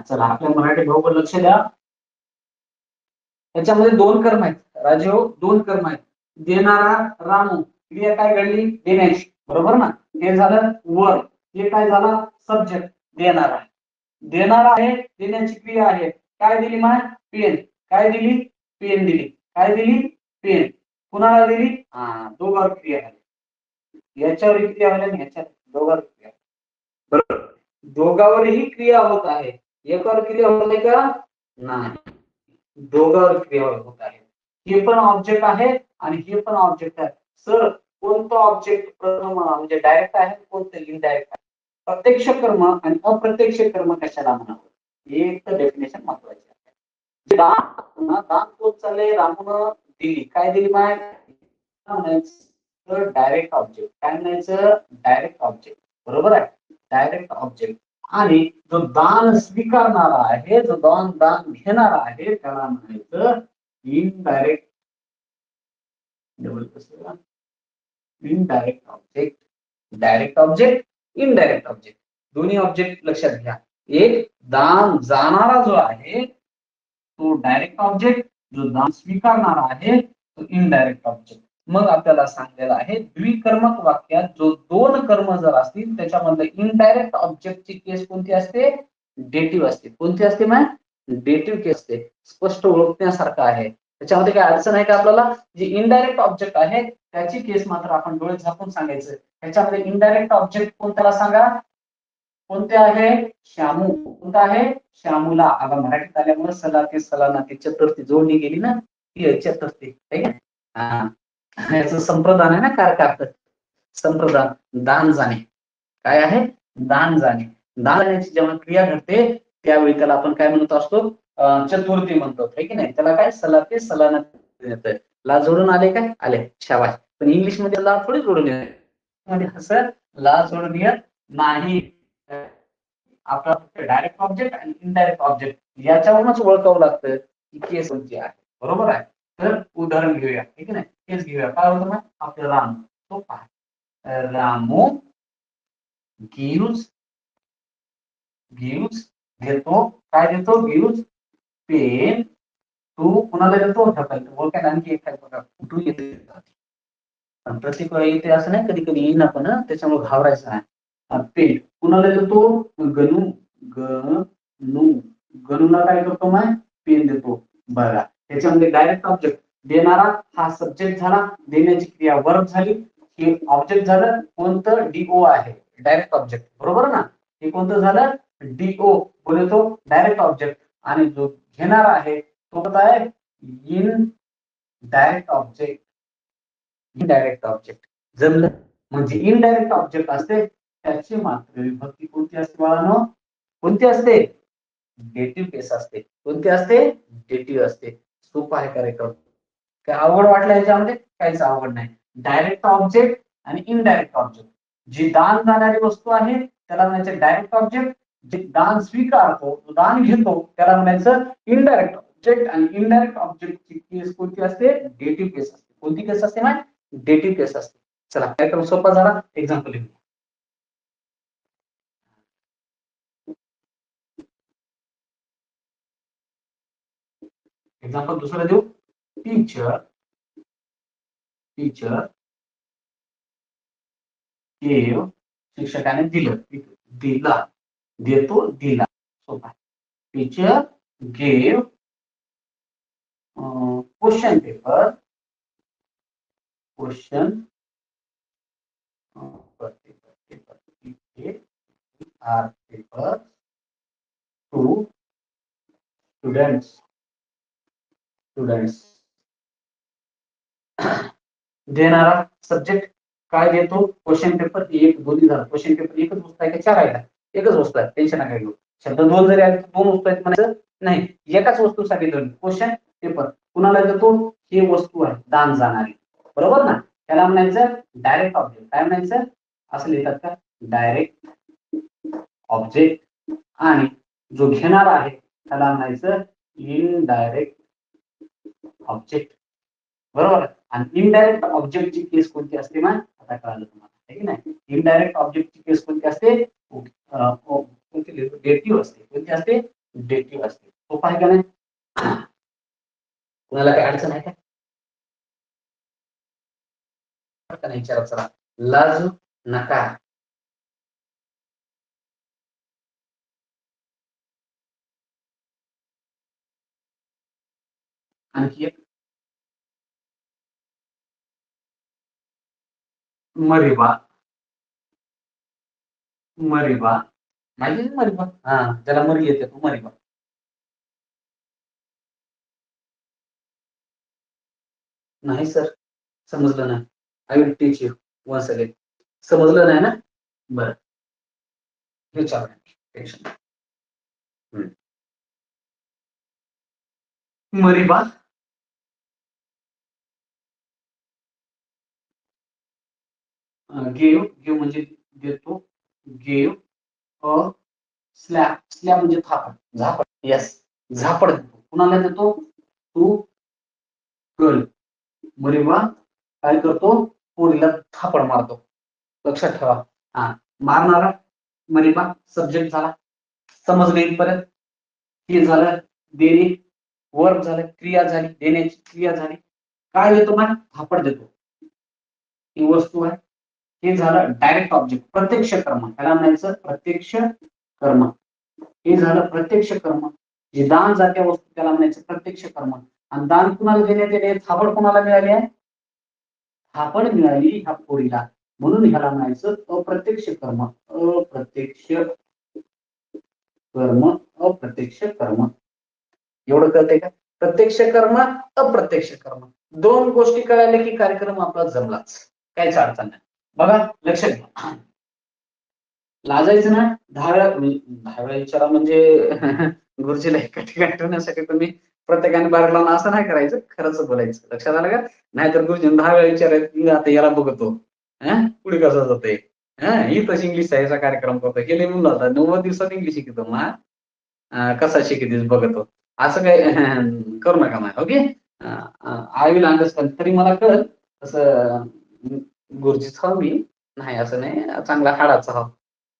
चला आपल्या मराठी बरोबर लक्ष द्या. त्याच्यामध्ये 2 कर्म आहेत राजेहो 2 कर्म आहेत. देणारा रामू क्रिया काय घडली देण्याची बरोबर ना. हे झालं वर. हे काय झाला सब्जेक्ट देणारा. देणारा आहे देण्याची क्रिया आहे. काय दिली माय पेन. काय दिली पेन दिली. काय दिली पेन. कुणाला दिली दोघांवर क्रिया झाली. याच्यावर क्रिया झाली आणि ह्याच्यावर दोघांवर क्रिया बरोबर. दोघांवरही क्रिया होत आहे. एकावर क्रिया होत आहे का नाही दोघांवर क्रिया होत आहे. हे पण ऑब्जेक्ट आहे आणि हे पण ऑब्जेक्ट आहे. सर कोणतं ऑब्जेक्ट प्रथम म्हणजे डायरेक्ट आहे कोणतं इनडायरेक्ट आहे. प्रत्यक्ष कर्म आणि अप्रत्यक्ष कर्म कशाला म्हणावं एक तर डेफिनेशन महत्वाची आहे. दान कोण चाललंय रामून दिली. काय दिली माय? Direct object. काय म्हणायचं? Direct object. बरोबर आहे? Direct object. आणि जो दान स्वीकारणारा आहे, जो दान घेणारा आहे, त्याला म्हणायचं indirect. Indirect object. Direct object, indirect object. दोन्ही ऑब्जेक्ट लक्षात घ्या. एक दान जाणारा जो आहे तो डायरेक्ट ऑब्जेक्ट, जो दान स्वीकारणारा आहे तो इनडायरेक्ट ऑब्जेक्ट. मग आपल्याला सांगलेलं आहे द्विकर्मक वाक्यात जो दोन कर्म जर असतील त्याच्यामधलं इनडायरेक्ट ऑब्जेक्टची केस कोणती असते? डेटिव्ह असते. कोणती असते मॅम? डेटिव्ह केस असते. स्पष्ट ओळखण्यासारखं आहे. त्याच्यामध्ये काय अडचण आहे का आपल्याला? जे इनडायरेक्ट ऑब्जेक्ट आहे त्याची केस मात्र आपण डोळे झाकून सांगायचं. त्याच्यामध्ये इनडायरेक्ट ऑब्जेक्ट कोणत्याला सांगा? कोणते आहे? श्यामू. कोणता आहे? श्यामूला. आता मराठीत आल्यामुळे सलाते सलानाती चतुर्थी जोडली गेली ना, ती चतुर्थी. याचं संप्रदान आहे ना, कारकार्थ. संप्रदान. दान जाणे. काय आहे? दान जाणे. दान जाण्याची जेव्हा क्रिया घडते त्यावेळी त्याला आपण काय म्हणत असतो? चतुर्थी म्हणतो. है की नाही? त्याला काय? सलाते सलानाती येतं. ला जोडून आले काय? आले. शाबाश. पण इंग्लिश मध्ये ला थोडी जोडून येते. असं ला जोडून येत नाही. आपला डायरेक्ट ऑब्जेक्ट आणि इनडायरेक्ट ऑब्जेक्ट याच्यावरूनच ओळखावं लागतं की केस कोणती आहे. बरोबर आहे? तर उदाहरण घेऊया. ठीक आहे ना? केस घेऊया. काय होतं मग? आपलं राम. तो पहा. रामू गिव्स देतो. काय देतो? Gives pen to. कुणाला देतो? ओळखायला आणखी एक काय बघा. टू येते. पण प्रत्येक वेळी येते असं नाही, कधी कधी येईन आपण, त्याच्यामुळे घाबरायचं नाही. पेन कुणाला देतो? गणू. गणूला काय करतो मग? पेन देतो. बघा त्याच्यामध्ये डायरेक्ट ऑब्जेक्ट. देणारा हा सब्जेक्ट झाला. देण्याची क्रिया वर्ब झाली. हे ऑब्जेक्ट झालं कोणतं? डीओ आहे. Direct object. बरोबर ना? हे कोणतं झालं? डीओ. बोलतो डायरेक्ट ऑब्जेक्ट. आणि जो घेणारा आहे तो कोणता आहे? In direct object. Indirect object. जमलं? म्हणजे इनडायरेक्ट ऑब्जेक्ट असते त्याची मात्र विभक्ती कोणती असते बाळांनो? कोणती असते? डेटिव्ह केस असते. कोणती असते? डेटिव्ह असते. सोपं आहे का रेकॉर्ड? काय अवघड वाटलं याच्यामध्ये? काहीच अवघड नाही. डायरेक्ट ऑब्जेक्ट आणि इनडायरेक्ट ऑब्जेक्ट. जी दान जाणारी वस्तू आहे त्याला म्हणायचं डायरेक्ट ऑब्जेक्ट. जे दान स्वीकारतो, दान घेतो त्याला म्हणायचं इनडायरेक्ट ऑब्जेक्ट. आणि इनडायरेक्ट ऑब्जेक्टची केस कोणती असते? डेटिव्ह केस असते. कोणती केस असते मॅम? डेटिव्ह केस असते. चला कार्यक्रम सोपा झाला. एक्झाम्पल लिहू. एक्झाम्पल दुसरं देऊ. Teacher gave. शिक्षकाने दिलं. दिला. देतो. दिला. सोपा. Teacher gave question paper. Question paper two students. देणारा सब्जेक्ट काय देतो? Question paper. एक दोन्ही झालं. क्वेश्चन पेपर एकच वस्तू आहे का चार आहे? एकच वस्तू आहे. टेन्शन नका घेऊ. शब्द दोन जरी आले दोन वस्तू आहेत म्हणायचं नाही. एकाच वस्तूसाठी दोन. क्वेश्चन पेपर कुणाला देतो? ही वस्तू आहे दान जाणारी. बरोबर ना? त्याला म्हणायचं डायरेक्ट ऑब्जेक्ट. काय म्हणायचं? असं लिहितात का? Direct object. आणि जो घेणारा आहे त्याला म्हणायचं इनडायरेक्ट ऑब्जेक्ट. बरोबर. आणि इनडायरेक्ट ऑब्जेक्टची केस कोणती असते ना? आता कळालं तुम्हाला, आहे की नाही? इनडायरेक्ट ऑब्जेक्टची केस कोणती असते? डेटिव्ह असते. कोणती असते? डेटिव्ह असते. सोपं आहे का नाही? कुणाला काही अडचण आहे का? विचारा चला. लाजू नका. आणखी एक. मरिबा. माहिती मरिबा? हा, ज्याला मरी येते तो मरिबा. नाही सर, समजलं नाही. I will teach you once again. समजलं नाही ना? बरं, हे चालेल. टेन्शन. मरिबा गिव्ह, गिव्ह म्हणजे देतो, गिव्ह अ स्लॅब, स्लॅब म्हणजे थापड, झापड. येस, झापड देतो. कुणाला देतो? To girl. मरिबा काय करतो? पोरीला थापड मारतो. लक्षात ठेवा. हा, मारणारा मरिबा सब्जेक्ट झाला. समजलं इथपर्यंत? हे झालं देणे, वर्ब झालं, क्रिया झाली, देण्याची क्रिया झाली. काय देतो मग? थापड देतो. ही वस्तू आहे. हे झालं डायरेक्ट ऑब्जेक्ट, प्रत्यक्ष कर्म. त्याला म्हणायचं प्रत्यक्ष कर्म. हे झालं प्रत्यक्ष कर्म. जे दान जात्या वस्तू त्याला म्हणायचं प्रत्यक्ष कर्म. आणि दान कुणाला देण्यात येते? थापड कुणाला मिळाली आहे? थापड मिळाली ह्या पोरीला, म्हणून ह्याला म्हणायचं अप्रत्यक्ष कर्म. अप्रत्यक्ष कर्म, अप्रत्यक्ष कर्म. एवढं कळतंय का? प्रत्यक्ष कर्म, अप्रत्यक्ष कर्म, दोन गोष्टी कळाल्या की कार्यक्रम आपला जमलाच, काहीच अडचण नाही. बघा लक्षात घ्या, लाजायचं ना. 10 वेळा विचारा म्हणजे गुरुजीला एका ठिकाणी ठेवण्यासाठी तुम्ही प्रत्येकाने बाहेर लावून असं नाही करायचं, खरंच बोलायचं. लक्षात आलं का? नाहीतर गुरुजी 10 वेळा विचारायचं, आता याला बघतो पुढे कसं जातंय, ही तशी इंग्लिश याचा कार्यक्रम करतो, गेले म्हणून आता 90 दिवसात इंग्लिश शिकतो मग, कसा शिकतेस बघतो, असं काय करू नका मग. Okay, I will understand. तरी मला कळत तसं गुरुजीच हवं मी, नाही असं नाही, चांगला हाडाचा हवा,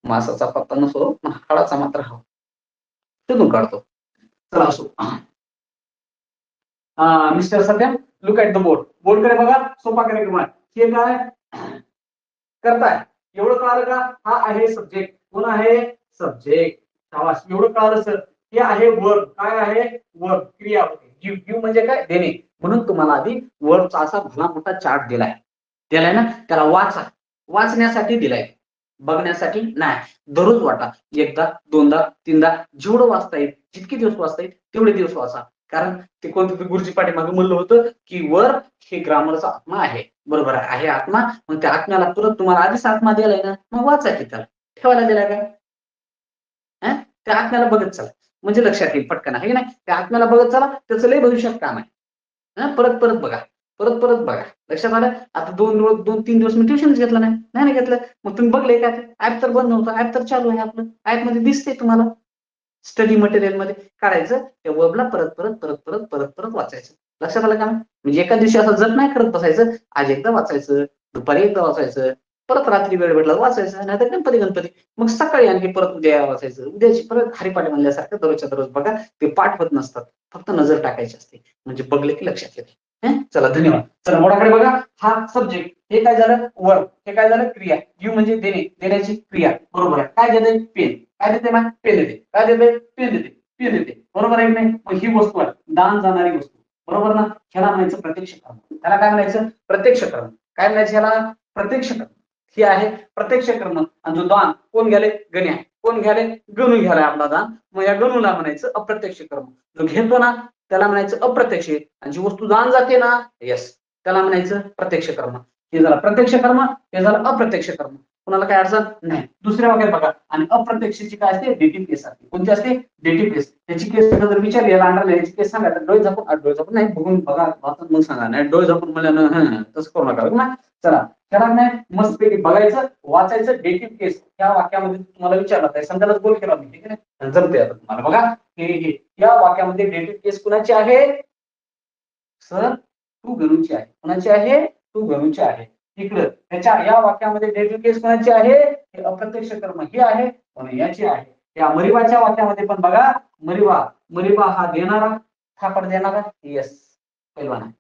मासाचा पत्ता नसो पण हाडाचा मात्र हवा, तिथून काढतो. चला असो. Mister Satyam, look at the board. बोर्डकडे बघा, सोपा कार्यक्रम आहे. हे काय करताय? एवढं कळालं का? हा आहे सब्जेक्ट. कोण आहे? सब्जेक्ट. शाबास, एवढं कळालं सर. हे आहे वर्ब. काय आहे? वर्ब, क्रिया होते. गिव्ह, गिव्ह म्हणजे काय? देणे. म्हणून तुम्हाला आधी वर्बचा असा भला मोठा चार्ट दिलाय. दिलाय ना, त्याला वाचा. वाचण्यासाठी दिलाय, बघण्यासाठी नाही. दररोज वाटा, एकदा, दोनदा, तीनदा, जेवढं वाचता येईल, जितके दिवस वाचता येईल तेवढे दिवस वाचा. कारण ते कोणतं गुरुजी पाठीमागे म्हणलं होतं की वर्ब हे ग्रामरचा आत्मा आहे. बरोबर आहे आत्मा. मग त्या आत्म्याला परत तुम्हाला आधीच आत्मा दिलाय ना, मग वाचा की त्याला, ठेवायला दिलाय काय? त्या आत्म्याला बघत चला, म्हणजे लक्षात येईल पटकन, आहे की नाही? त्या आत्म्याला बघत चला, त्याचं लय भविष्यात काम आहे. परत परत बघा, परत परत बघा. लक्षात आलं? आता 2-3 दिवस मी ट्युशनच घेतलं नाही, नाही घेतलं. मग तुम्ही बघले का? ऍप तर बंद नव्हतं, ऍप तर चालू आहे आपलं, ऍप मध्ये दिसते तुम्हाला. स्टडी मटेरियल मध्ये काढायचं, त्या वर्बला परत परत परत परत परत परत वाचायचं. लक्षात आलं का? म्हणजे एका दिवशी असं जप नाही करत बसायचं. आज एकदा वाचायचं, दुपारी एकदा वाचायचं, परत रात्री वेळ भेटला वाचायचं, नाही तर गणपती गणपती. मग सकाळी आणखी परत उद्या वाचायचं, उद्याची परत हरिपाठ म्हणल्यासारखं दररोजच्या दररोज बघा. ते पाठ होत नसतात, फक्त नजर टाकायची असते, म्हणजे बघले की लक्षात येते. चला धन्यवाद. चला मोडाकडे बघा, हा सब्जेक्ट, हे काय झालं? वर्ब. हे काय झालं? क्रिया. गिव्ह म्हणजे देणे, देण्याची क्रिया. बरोबर आहे. काय देते? पेन. काय देते मग? पेन देते. काय देते? पेन देते. पेन देते. बरोबर आहे की नाही? मग ही वस्तू आहे, दान जाणारी वस्तू. बरोबर ना? ह्याला म्हणायचं प्रत्यक्ष कर्म. त्याला काय म्हणायचं? प्रत्यक्ष कर्म. काय म्हणायचं ह्याला? प्रत्यक्ष कर्म. ही आहे प्रत्यक्ष कर्म. आणि जो दान कोण घ्याले? गण्या. कोण घ्याले? गणू घ्यालाय आपला दान. मग या गणूला म्हणायचं अप्रत्यक्ष कर्म. जो घेतो ना त्याला म्हणायचं अप्रत्यक्ष. आणि जी वस्तू दान जाते ना, यस, त्याला म्हणायचं प्रत्यक्ष कर्म. हे झालं प्रत्यक्ष कर्म, हे झालं अप्रत्यक्ष कर्म. कुणाला काय अडचण नाही. दुसऱ्या वाक्यात बघा, आणि अप्रत्यक्षची काय असते? डेटिव्ह केस असते. कोणती असते? डेटिव्ह केस. त्याची केस जर विचारली याची केस सांगा, तर डोळे झापून नाही, बघून बघा वाचून मग सांगा. नाही डोळे झापून म्हणल्यानं तसं करू नका ना. चला, त्याला नाही मस्तपैकी बघायचं, वाचायचं. डेटिव्ह केस त्या वाक्यामध्ये तुम्हाला विचारला आहे, समजायला गोल केला मी, ठीक आहे? जमते आता तुम्हाला. बघा, हे या वाक्यामध्ये डेटिव्ह केस कुणाची आहे? सर, तू गणूची आहे. कुणाची आहे? तू गणूची आहे. इकडं त्याच्या या वाक्यामध्ये डेटिव्ह केस कोणाची आहे? हे अप्रत्यक्ष कर्म हे आहे, पण याची आहे. या मरिबाच्या वाक्यामध्ये पण बघा, मरिबा, मरिबा हा देणारा, थापड देणारा. येस, पहिलवान आहे.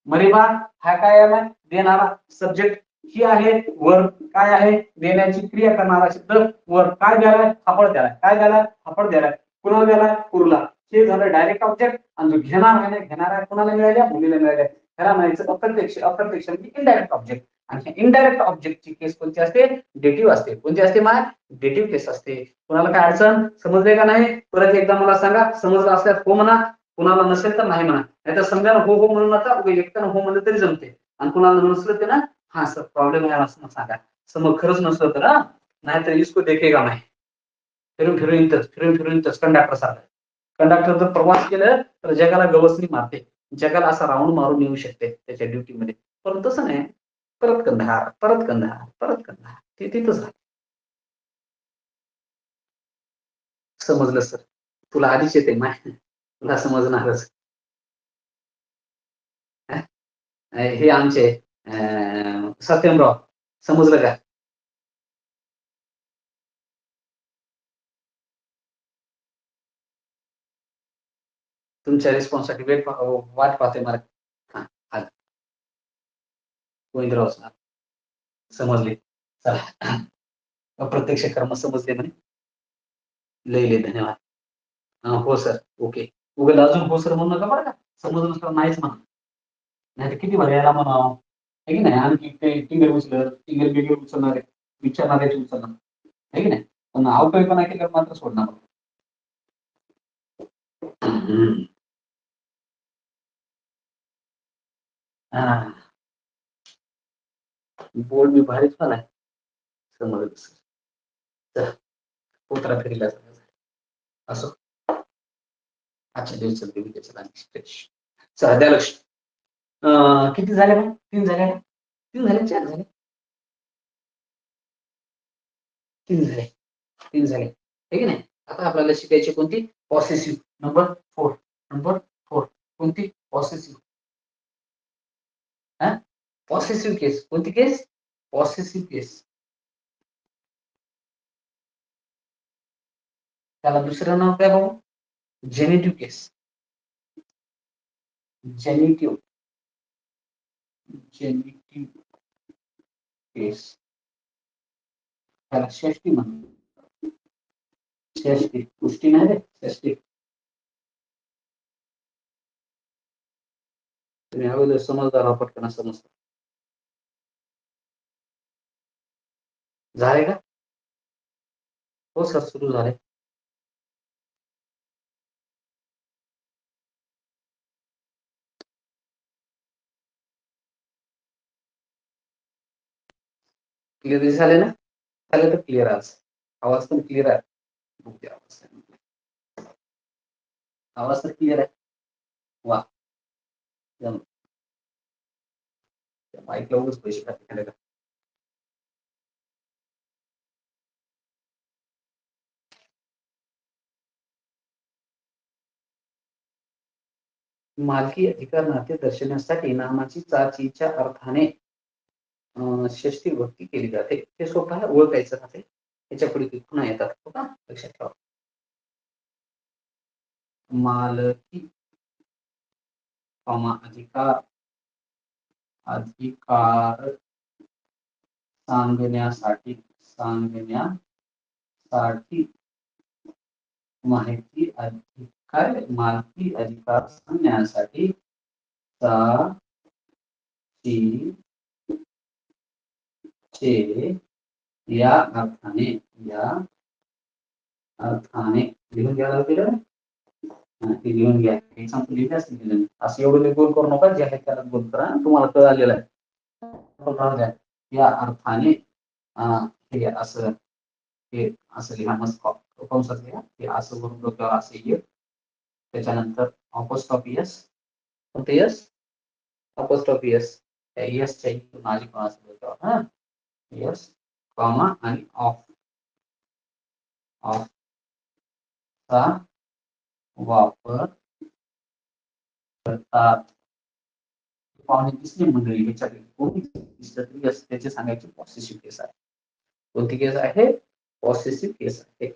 मरिबा हा काय आहे? देणारा सब्जेक्ट. ही आहे वर्ब. काय आहे? देण्याची क्रिया करणारा शब्द वर्ब. काय द्यालाय? थापड द्यालाय. काय द्यालाय? थापड द्यालाय. कुणाला द्यालाय? कुरुला. हे झालं डायरेक्ट ऑब्जेक्ट. आणि जो घेणार आहे, घेणारा कुणाला मिळाल्या? मुलीला मिळाल्या. त्याला म्हणायचं अप्रत्यक्ष. अप्रत्यक्ष म्हणजे इनडायरेक्ट ऑब्जेक्ट. आणि इनडायरेक्ट ऑब्जेक्टची केस कोणती असते? डेटिव्ह असते. कोणती असते मग? डेटिव्ह केस असते. कुणाला काय अडचण? समजले का नाही? परत एकदा मला सांगा. समजलं असल्यास हो म्हणा, कुणाला नसेल तर नाही म्हणा. नाही तर समजा हो हो म्हणून आता एकट्यानं हो म्हणलं तरी जमते. आणि कुणाला नसलं तर ना, हा सर प्रॉब्लेम आहे असं सांगा. समज खरंच नसलं तर नाही तर इसको देखेगा नाही. फिरून फिरून इंतच, फिरून फिरून इंतच. कंडक्टर सारखं. कंडक्टर जर प्रवास केलं तर जगाला गवसणी मारते. जगाला असा राऊंड मारून येऊ शकते त्याच्या ड्युटीमध्ये. पण तसं नाही, परत कंधार, परत कंधार, परत कंधार. ते तिथंच आहे. समजलं सर. तुला आधीच येते माय, तुला समजणारच. हे आमचे सत्यमराव, समजलं का? तुमच्या रिस्पॉन्ससाठी वाट पाहते मला. हा, गोविंदराव सर समजले. चला, अप्रत्यक्ष कर्म समजले म्हणे. लय लय धन्यवाद. हो सर, ओके. उगाच अजून हो सर म्हणू नका बरं का. समजलं तर नाहीच म्हणा. नाही तर किती भरायला म्हणावं. आहे की नाही? आणखी ते टिंगर उचलत, टिंगर बिंगर उचलणारे, विचारणाऱ्याचे उचलणार. आहे की नाही? पण अवकल्पना केल्यावर मात्र सोडणार. हा, बोर्ड मी भारीच पण आहे. समजलं सर. चला, पोत्रा फिरला असो. अच्छा दिवस चला द्या लक्ष. किती झाले मग? 3 झाले ना? 3 झाले, 4 झाले? 3 झाले. 3 झाले. आहे की नाही? आता आपल्याला शिकायची कोणती? पॉसेसिव्ह. नंबर 4. नंबर 4. कोणती? पॉसेसिव्ह. हा? पॉसेसिव्ह केस. कोणती केस? पॉसेसिव्ह केस. त्याला दुसरं नाव काय बाबू? जेनेटिव्ह केस. जेनेटिव्ह. जेनेटिव्ह केस. त्याला षष्टी म्हणतात. षष्टी. पुष्टी नाही रे, षष्टी. तुम्ही अगोदर समजदार आहात, पटकन समजता. झाले का? हो सर, सुरू झाले. क्लिअर झाले ना? झाले तर क्लिअर आवाज पण क्लिअर आहे. आवाज तर क्लिअर आहे. वा, माईकला उगाच पैसे टाकले का? मालकी अधिकार नाते दर्शवण्यासाठी नामाची चाचीच्या अर्थाने षष्टी भक्ती केली जाते. ते सोपं आहे, ओळखायचं राहते. त्याच्या पुढे पुन्हा येतात. हो का? लक्षात ठेवा. मालकी अधिकार, अधिकार सांगण्यासाठी माहिती अधिकार, मालकी अधिकार सांगण्यासाठी चे या अर्थाने लिहून घ्यायला दिलं ना? ते लिहून घ्या. एक्झाम्पल लिहिले असतील. असं एवढं गोल करू नका, जे आहे त्याला गोल करा. तुम्हाला कळालेलं आहे. या अर्थाने हे असं, हे असं लिहा. मस्त कंसात लिहा. हे असं करून डोक्यावर असं येईल. त्याच्यानंतर ऑपोस्टॉपियस. कोणतं यस? ऑपोस्टॉपियस. त्या यसच्या इथून आली पण असं डोक्यावर. हा, यस कॉमा आणि ऑफ चा वापर करतात. पाहुणे दिसली मंडळी, ह्याच्यापैकी कोणी दिसलं तरी त्याचे सांगायचे पॉसेसिव्ह केस आहे. कोणती केस आहे? पॉसेसिव्ह केस आहे.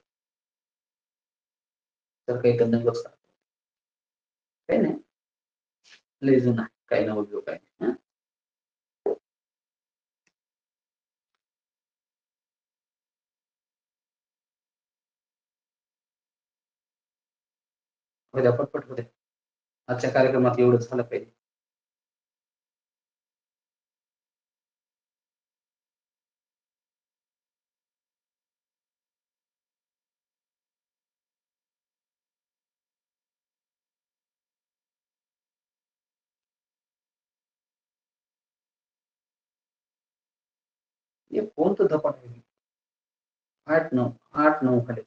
तर काही तर नंबर काही नाही, लय जुना काही ना उपयोग आहे. उद्या पटपट होते. आजच्या कार्यक्रमात एवढंच झालं पाहिजे. हे कोणतं धपाट आहे? 8-9 खाली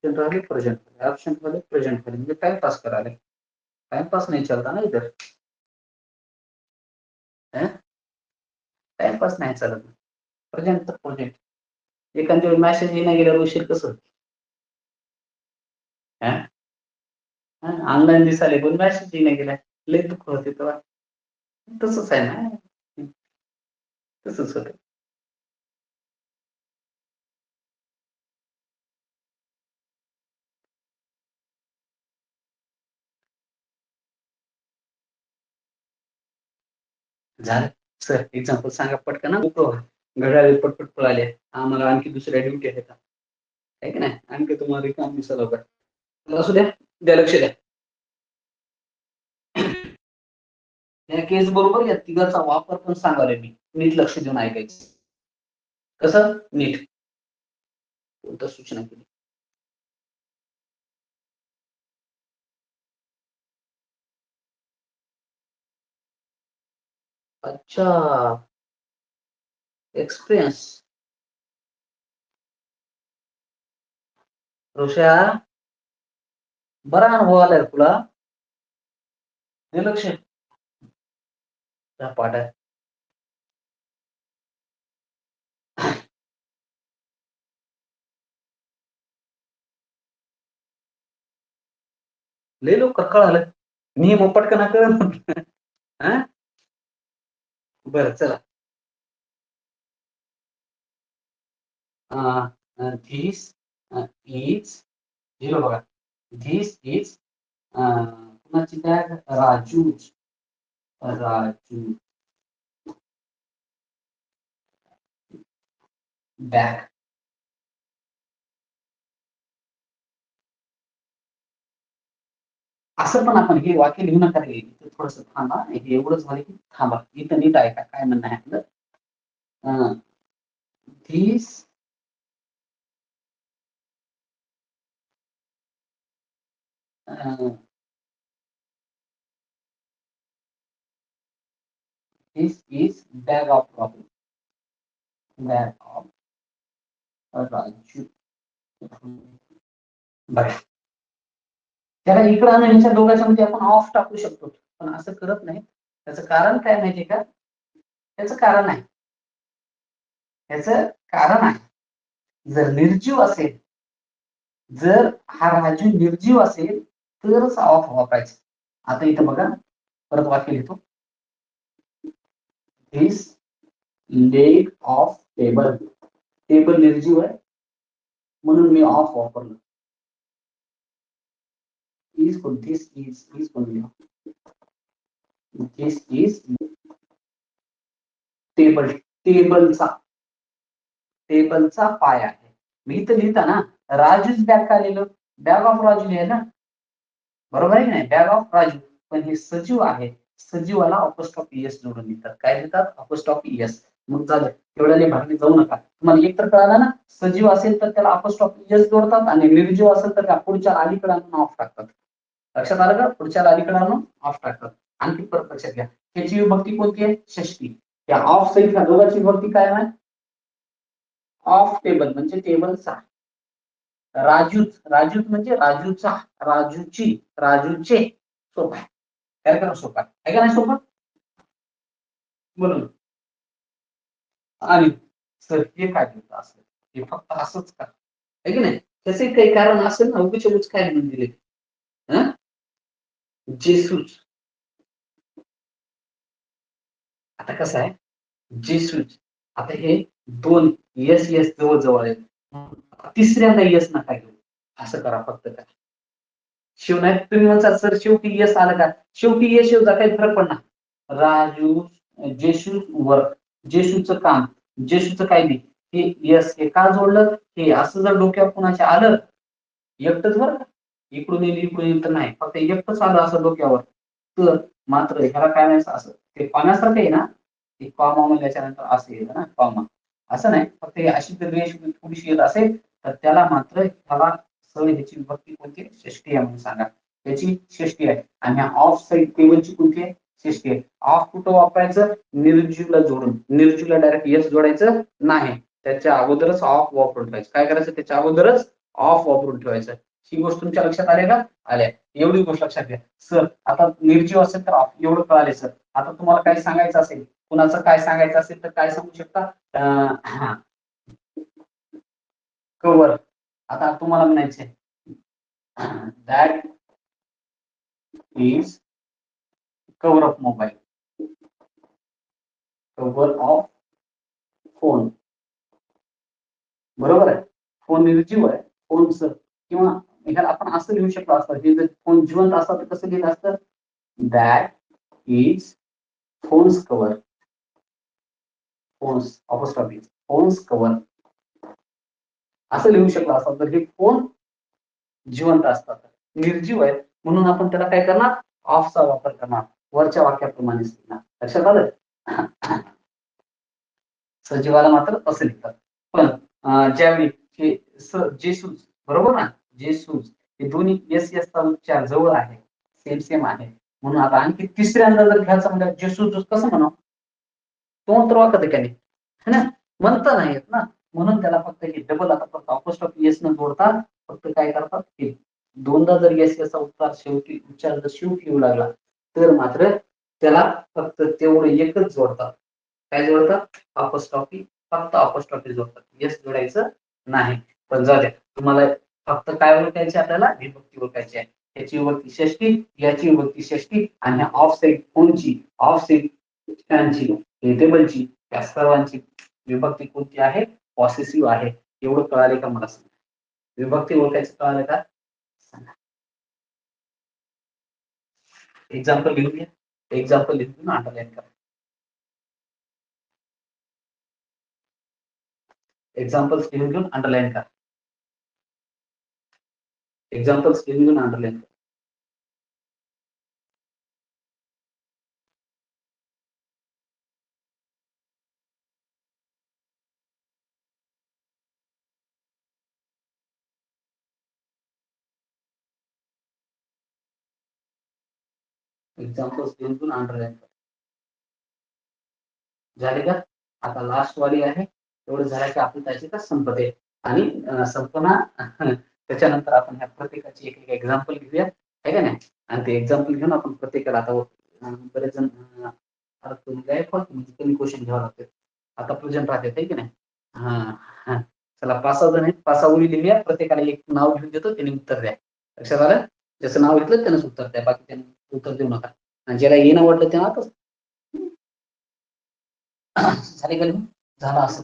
राहिले प्रेझेंट. ऍबसेंट मध्ये प्रेझेंट खाली म्हणजे टाइम पास करायला. टाइमपास नाही चलता ना इधर, टाइमपास नाही चालत. प्रेझेंट तर प्रेझेंट. एखाद्या वेळी मेसेज नाही गेल्यावर उशीर कसं ऑनलाईन दिसाले पण मेसेज नाही गेला, लय दुःख होते तेव्हा. तसंच आहे ना, तसंच होतं. झालं सर, एक्झाम्पल सांगा पटकन ना. घड्याळ पटपट पळाले, आम्हाला आणखी दुसऱ्या ड्युटी आहेत आहे की नाही, आणखी तुम्हाला काम दिसायला का. असू द्या, द्या लक्ष द्या. या केस बरोबर या तिघाचा वापर पण सांगाले मी, नीट लक्ष देऊन ऐकायचं. कसं नीट, कोणत्या सूचना केली. अच्छा, एक्सपिरियन्स. ऋषा, बरा अनुभव आलाय तुला. हे लक्ष पाठ आहे. लय लवकर कळालं, मी मग पटकन कळ. बरं चला. धिस इज झिरो बघा. धिस इज कुणाची बॅग, राजू. बॅग. असं पण आपण हे वाक्य लिहू नका रे, थोडस थांबा, हे एवढंच झालं की थांबा, इथं नीट ऐका काय म्हणणं आहे आपलं. This this is bag of problem. Bag of Raju. बघा, त्याला इकडं आणि यांच्या दोघांच्या मध्ये आपण ऑफ टाकू शकतो, पण असं करत नाही. त्याचं कारण काय माहितीये का, त्याचं कारण आहे, त्याचं कारण आहे, जर निर्जीव असेल, जर हा राजू निर्जीव असेल तरच ऑफ वापरायचं. आता इथं बघा, परत वाक्य लिहितो. This leg of table. Table निर्जीव आहे म्हणून मी ऑफ वापरलं. इज कोण, धिस इज कोण, धिस इज टेबल. टेबलचा पाय आहे. मी इथं लिहिता ना, राजूच बॅग का लिहिलं, बॅग ऑफ राजू लिहिलं ना, बरोबर आहे की नाही, बॅग ऑफ राजू. पण हे सजीव आहे, सजीवाला ऑपोस्ट्रॉफ एस जोडून लिहितात. काय लिहितात, ऑपोस्ट्रॉफ एस. मग झालं, तेवढ्याने भागणी जाऊ नका. तुम्हाला एक तर कळाला ना, सजीव असेल तर त्याला ऑपोस्ट्रॉफ एस जोडतात, आणि निर्जीव असेल तर त्या पुढच्या अलीकडे आणून ऑफ टाकतात. लक्षात आलं का, पुढच्या अलीकडे आणून ऑफ टाकतात. आणखी परत लक्षात घ्या, त्याची विभक्ती कोणती आहे, षष्टी. त्या ऑफ सहित ह्या दोघांची विभक्ती काय आहे, ऑफ टेबल म्हणजे टेबलचा. राजूत म्हणजे राजूचा, राजूची, राजूचे. सोपा आहे, काय करा, सोपा आहे का नाही सोपा. म्हणून आणि सर हे काय देतं असं, हे फक्त असंच का, आहे की नाही, त्याचे काही कारण असेल ना, उगीच उगीच काय म्हणून दिले. जेसूस. आता कसं आहे, जेसूस, आता हे दोन यस यस जवळ जवळ आहेत, तिसऱ्यांदा यस नका घेऊ, असं करा फक्त. काय शिव नाही, तुम्ही म्हणता सर शेवटी यश आलं का, शेवटी यश येऊचा काही फरक पडणार. राजू, जेशू वर, जेशूचं काम, जेशूचं काय नाही, हे यस हे का जोडलं, हे असं जर डोक्यावर कोणाच्या आलं, एकटंच बरं का, इकडून येईल इकडून येईल तर नाही, फक्त एकटंच आलं असं डोक्यावर, तर मात्र ह्याला काय नाही, असं ते पाण्यासारखं आहे ना, ते कॉमा मध्ये त्याच्यानंतर असं येईल ना, कॉमा. असं नाही, फक्त अशी जर रेष थोडीशी येत असेल तर त्याला मात्र ह्याला सर ह्याची विभक्ती कोणती, षष्टी आहे म्हणून सांगा. त्याची षष्टी आहे. आणि ऑफ साईड टेबलची कोणती आहे, षष्टी आहे. ऑफ कुठं वापरायचं, निर्जीवला जोडून, निर्जीवला डायरेक्ट यस जोडायचं नाही, त्याच्या अगोदरच ऑफ वापरून ठेवायचं. काय करायचं, त्याच्या अगोदरच ऑफ वापरून ठेवायचं. ही गोष्ट तुमच्या लक्षात आल्या का? आल्या. एवढी गोष्ट लक्षात घ्या. सर आता निर्जीव असेल तर एवढं कळाले सर. आता तुम्हाला काय सांगायचं असेल, कुणाचं काय सांगायचं असेल तर काय सांगू शकता? कवर. आता तुम्हाला म्हणायचंय that is cover of mobile, cover of phone. बरोबर आहे. फोन निर्जीव आहे. फोनचं किंवा ह्याला आपण असं लिहू शकतो असतं, हे जर फोन जिवंत असतात तर कसं लिहिलं असतं? That is phones cover, phones apostrophe phones cover असं लिहू शकलो असतं. तर हे फोन जिवंत असतात, निर्जीव आहेत म्हणून आपण त्याला काय करणार? ऑफचा वापर करणार, वरच्या वाक्याप्रमाणे लिहिणार. लक्षात आलं? सजीवाला मात्र असं लिहितात. पण ज्यावेळी हे जेसूज, बरोबर ना, जेसूज हे दोन्ही एस चा उच्चार जवळ आहे, सेम सेम आहे. म्हणून आता आणखी तिसऱ्यांदा जर घ्यायचं म्हणजे जेसूज कसं म्हणा, तो तर वाकत आहे है ना, म्हणता नाही येत ना. म्हणून त्याला फक्त हे डबल आता फक्त अपॉस्ट्रॉफी एस न जोडता फक्त काय करतात, हे दोनदा जर एस याचा उच्चार जर शेवटी येऊ लागला तर मात्र त्याला फक्त तेवढं एकच जोडतात. काय जोडतात? अपॉस्ट्रॉफी, फक्त अपॉस्ट्रॉफी जोडतात, एस जोडायचं नाही. पण जाऊ द्या, तुम्हाला फक्त काय ओळखायचे? आपल्याला विभक्ती ओळखायची आहे. याची विभक्ती षष्टी, याची विभक्ती षष्टी आणि ह्या ऑफ साईड फोनची, ऑफ साईड स्टँडची, टेबलची, या सर्वांची विभक्ती कोणती आहे? पॉसेसिव्ह आहे. एवढं कळाले का मला सांगा? विभक्ती ओळखायचं कळालं का? एक्झाम्पल लिहून घ्या. एक्झाम्पल लिहून अंडरलाईन करा. एक्झाम्पल्स लिहून घेऊन अंडरलाईन करा. एक्झाम्पल्स लिहून घेऊन अंडरलाईन करा. एक्झाम्पल्स लिहून घेऊन अंडरलाईन करा. झाले का? आता लास्ट वाली आहे. एवढं झालं की आपण त्याची का संपते आणि संपना त्याच्यानंतर आपण ह्या प्रत्येकाची एक एक एक्झाम्पल घेऊया, आहे का नाही? आणि ते एक्झाम्पल घेऊन आपण प्रत्येकाला आता बरेच जण कमी क्वेश्चन घ्यावं लागते. आता प्रेझेंट राहते, आहे की नाही? हा, चला 5-6 जण आहेत, 5-6 ओळी लिहूया. प्रत्येकाला एक नाव घेऊन देतो, त्याने उत्तर द्या. लक्षात आलं? ज्याचं नाव घेतलं त्यानंच उत्तर द्या, बाकी त्याने उत्तर देऊ नका. आणि ज्याला येणं वाटलं त्यांना आता झाले का? झालं असं.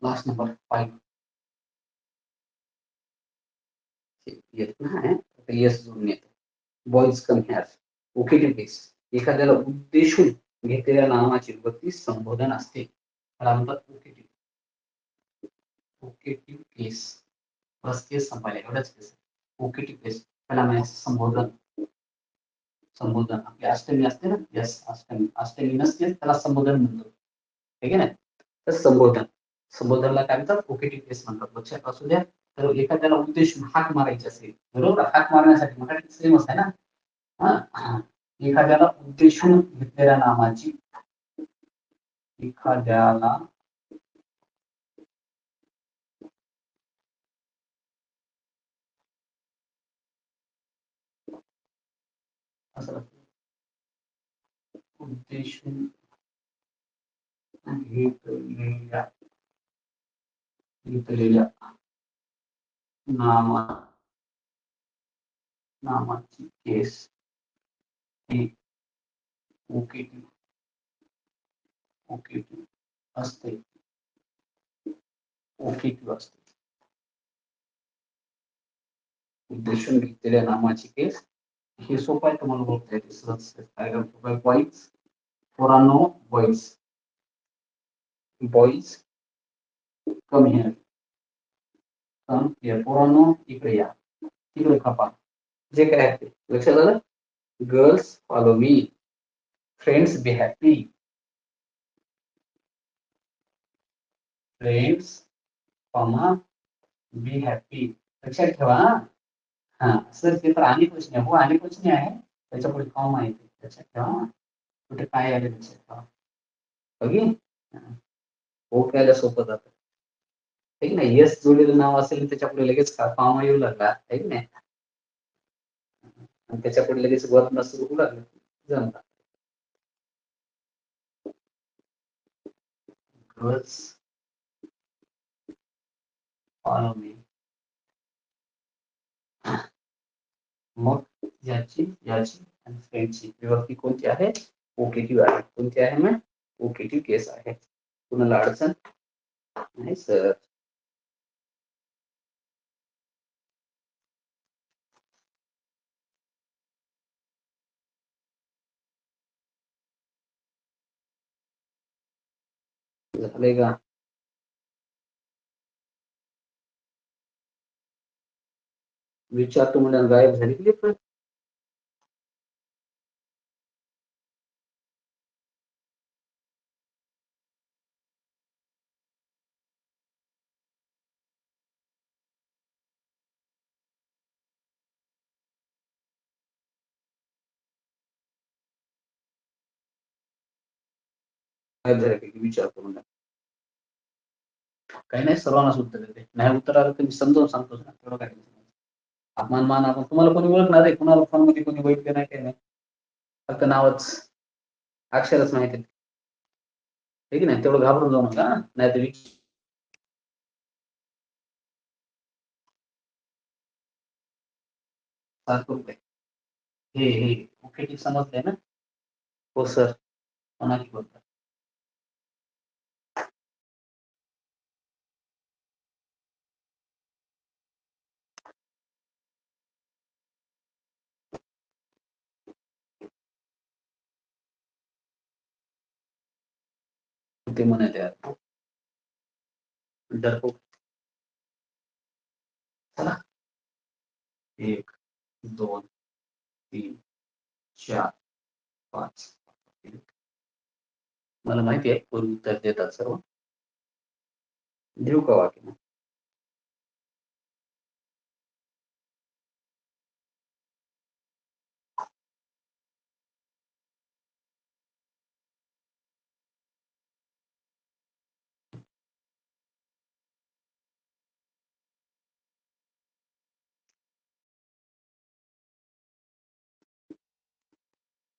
लास्ट नंबर 5 येत नाही, येस जोडून येतो. बॉईज कम हॅर, ओकेटिव्ह केस, एखाद्याला उद्देशून घेतलेल्या नामाची विभक्ती संबोधन असते, त्याला म्हणतात ओकेटिव्ह. ओकेटिव्ह केस, बस केस संपायला एवढंच केस. ओकेटिव्ह केस त्याला म्हणायचं संबोधन. संबोधन आपली अष्टमी असते ना, यस अष्टमी, अष्टमी नसते त्याला संबोधन म्हणतो, ठीक आहे ना? तर संबोधन, संबोधनला काय म्हणतात? ओकेटिव्ह केस म्हणतात. लक्षात असू द्या. तर एखाद्याला उद्देशून हाक मारायची असेल, बरोबर, हाक मारण्यासाठी मराठीत सेमच आहे ना. एखाद्याला उद्देशून घेतलेल्या नामाची, एखाद्याला असं उद्देशून घेतलेल्या नामाची केस ही ओकेटिव्ह असते, ओकेटिव्ह असते. उद्देशून घेतलेल्या नामाची केस, हे सोपं आहे, तुम्हाला बघता येते सहज. बॉईज, पोरांनो, boys, boys come here, come here, पोरांनो इकडे या, तिकडे खपा, जे काय आहे ते. लक्षात आलं? Girls follow me, friends be happy, friends comma be happy, लक्षात ठेवा हा. हा सर ते तर आणि क्वेश्चन आहे. हो आणि क्वेश्चन आहे त्याच्या पुढे फॉर्म आहे ते. लक्षात ठेवा हा. कुठे काय आले लक्षात ठेवा. ओके. हो प्यायला सोपं जातं. ठीक नाही. यस जोडलेलं नाव असेल त्याच्या पुढे लगेच फॉर्म येऊ लागला आहे की नाही. आणि त्याच्या पुढे लगेच वर्क नसतं होऊ लागलं जमता. Girls follow me. मग याची याची आणि फ्रेंडची विभक्ती कोणती आहे? ओकेटिव्ह आहे. कोणती आहे मग? ओकेटिव्ह केस आहे. कुणाला अडचण नाही सर. झालंय का? विचारतो म्हणजे गायब झाली की पण गायब झाली की विचारतो म्हणजे काही नाही. सर्वांनाच उत्तर देते. नाही उत्तर आलं तर मी समजावून सांगतोच ना. तेवढं काय अपमान मान आपण तुम्हाला कोणी ओळखणार आहे? कुणाला फोन मध्ये कोणी बघितलं नाही काही नाही. फक्त नावच अक्षरच माहिती आहे. ठीक आहे नाही. तेवढं घाबरून जाऊ नका. नाही तर सारखं काय हे हे ओके समजलंय ना? हो सर. कोणाची बोलतात? ते म्हणत यार डरपोक. चला 1 2 3 4 5. मला माहिती आहे पूर्वी उत्तर देतात सर्व. देऊ का वाक्य?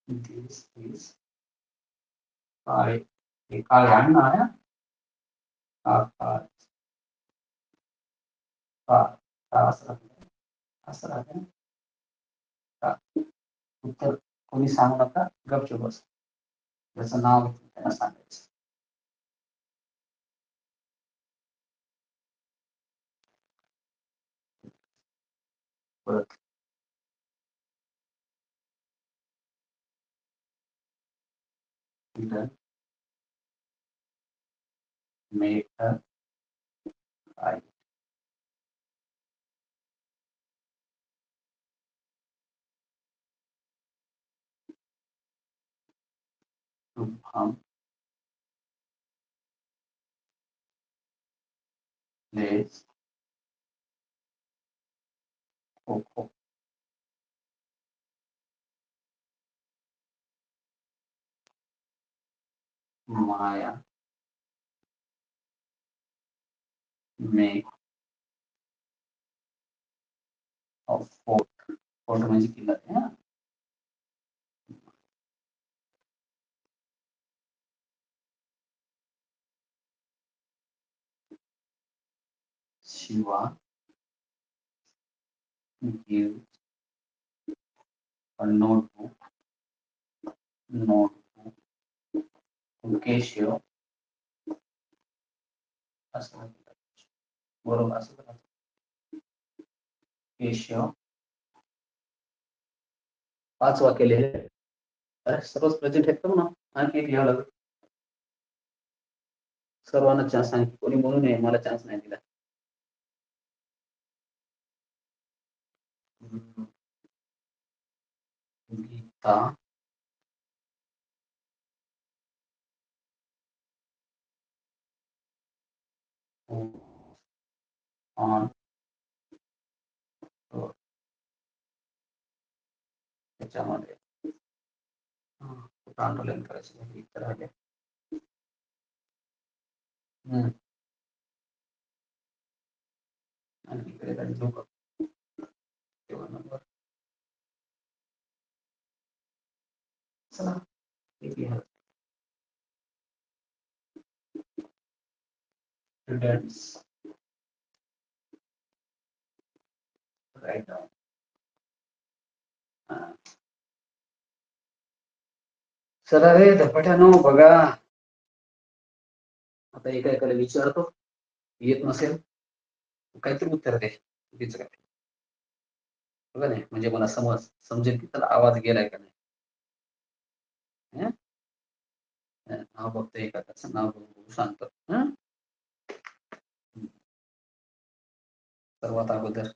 This is काळे. हे काळे अण्णा आहे ना? काळ काळ काळ असं राहतं. असं राहतं ना? काळ. उत्तर कोणी सांगू नका. गपचूप बस. त्याचं नाव त्यांना सांगायचं. परत मीटर मीटर काय Shubham place kho kho. Maya make of fort. Fort म्हणजे किल्ला आहे ना. Shiva give a notebook notebook to Keshav. असं म्हणतात. बरोबर असं म्हणतात. केशव 5 वाक्य लिहिले. सर्वच प्रेझेंट आहेत का? म्हणा आणखी एक लिहावं लागेल. सर्वांना चान्स सांग. कोणी म्हणू नये मला चान्स नाही दिला. गीता on त्याच्यामध्ये अंडरलाईन करायचं इतर आले. आणि इकडे काही लोक चला students write down. चला रे धपाट्यानो बघा, आता एकाकडे विचारतो, येत नसेल काहीतरी उत्तर दे, चुकीचं काय बघा नाही, म्हणजे मला समजेल की त्याला आवाज गेलाय का नाही. नाव बघतो, एखाद्याचं नाव बघू सांगतो. सर्वात अगोदर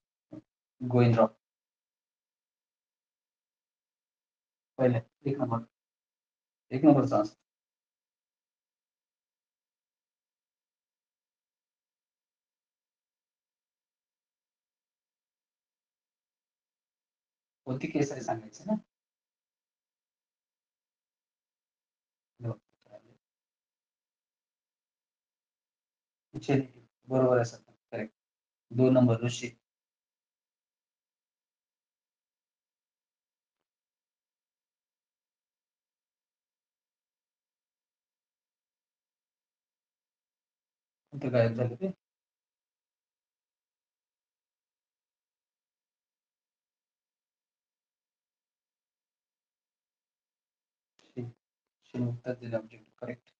गोविंदराव, पहिले एक नंबरचा कोणती केस आहे सांगायचं ना. बरोबर आहे सर, करेक्ट. 2 नंबर ऋषी. कुठे गायब झाले ते. उत्तर दिले ऑब्जेक्ट, करेक्ट.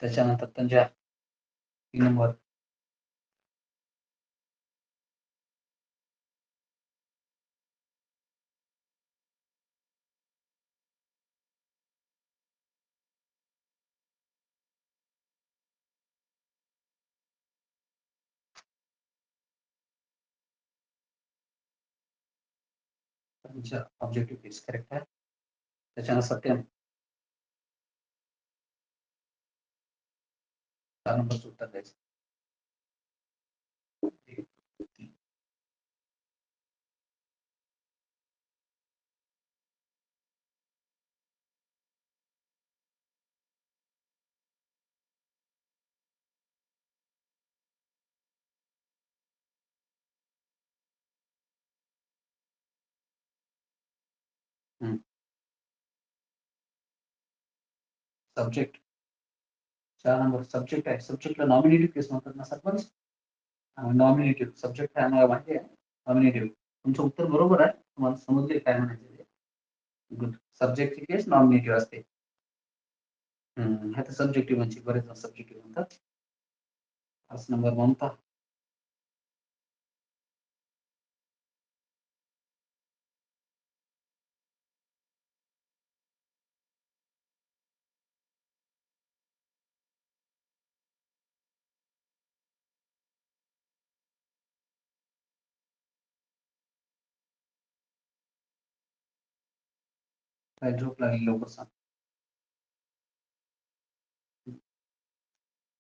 त्याच्यानंतर त्यांच्या 3 नंबर ऑब्जेक्टिव्ह केस करेक्ट आहे. त्याच्यानंतर सत्यम 4 नंबरचं उत्तर द्यायचं. सब्जेक्ट 4 नंबर सब्जेक्ट आहे. सब्जेक्टला नॉमिनेटिव्ह केस म्हणतात ना सरपंच. नॉमिनेटिव्ह सब्जेक्ट आहे, मला माहिती आहे. नॉमिनेटिव्ह तुमचं उत्तर बरोबर आहे. तुम्हाला समजले काय म्हणायचे ते. गुड. सब्जेक्टची केस नॉमिनेटिव्ह असते. ह्यात सब्जेक्टिव्ह म्हणजे बरेच जण सब्जेक्टिव्ह म्हणतात. 5 नंबर ममता. काय झोप लागली लवकर सांग.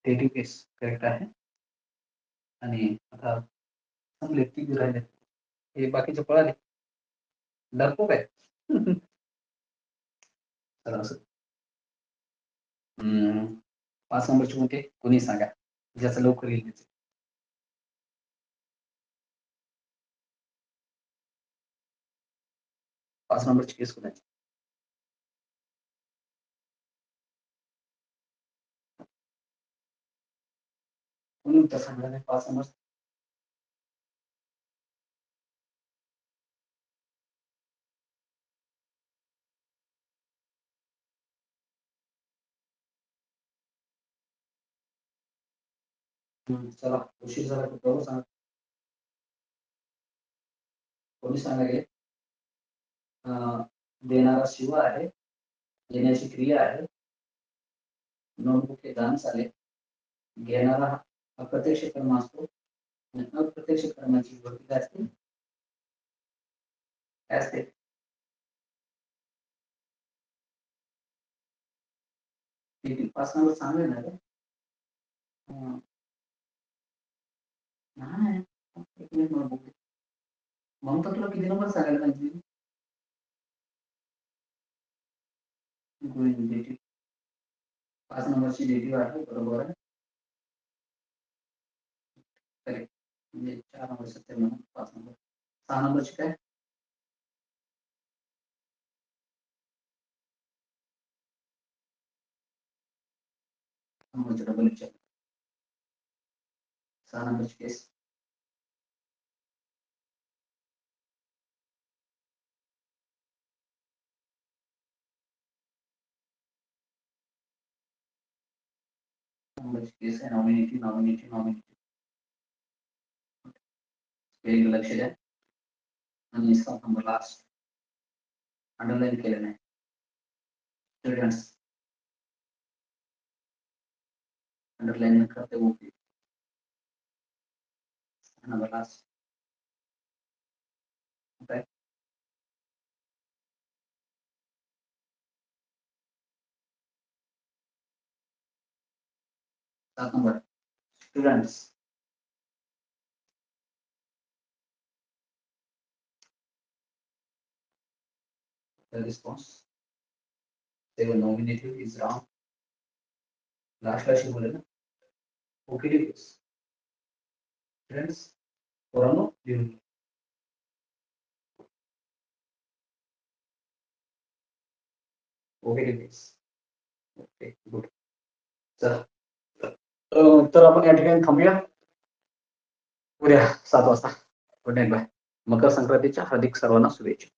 टेटिव्ह केस करेक्ट आहे. आणि आता संपले, 3 राहिले. हे बाकीचे पळाले. डरपोक आहे. चला असं 5 नंबरचे कोणते कोणी सांगा, ज्याचं लवकर येईल त्याचे. 5 नंबरची केस कोणाची. कोणी उत्तर सांगणार नाही 5 नंबर. चला उशीर झाला तर सांग. कोणी सांगायचे. देणारा शिव आहे, देण्याची क्रिया आहे, नोटबुक हे दान झाले, घेणारा अप्रत्यक्ष कर्म असतो आणि अप्रत्यक्ष कर्माची वृत्ती काय असते. काय असते. ती 5 नंबर चांगले ना रे. नाही एक मिनिट नोटबुक. मग तर तुला किती नंबर सांगायला पाहिजे. डेटिव्ह 5 नंबरची डेटिव्ह आहे बरोबर आहे. करेक्ट. म्हणजे 4 नंबर सत्य म्हणून 5 नंबर 6 नंबरची काय नंबरची डबल विचार 6 नंबरची केस नंबरची केस आहे नॉमिनेटिव्ह नॉमिनेटिव्ह नॉमिनेटिव्ह स्पेलिंग लक्ष द्या आणि 7 नंबर लास्ट अंडरलाईन केलं नाही स्टुडंट्स अंडरलाईन करते okay number last okay 7 number students the response 7 nominative is wrong last ला बोले ना ओके केस स्टुडंट्स पोरांनो लिहून ओके केस ओके गुड चला तर आपण या ठिकाणी थांबूया उद्या 7 वाजता गुड नाईट बाय मकर संक्रांतीच्या हार्दिक सर्वांना शुभेच्छा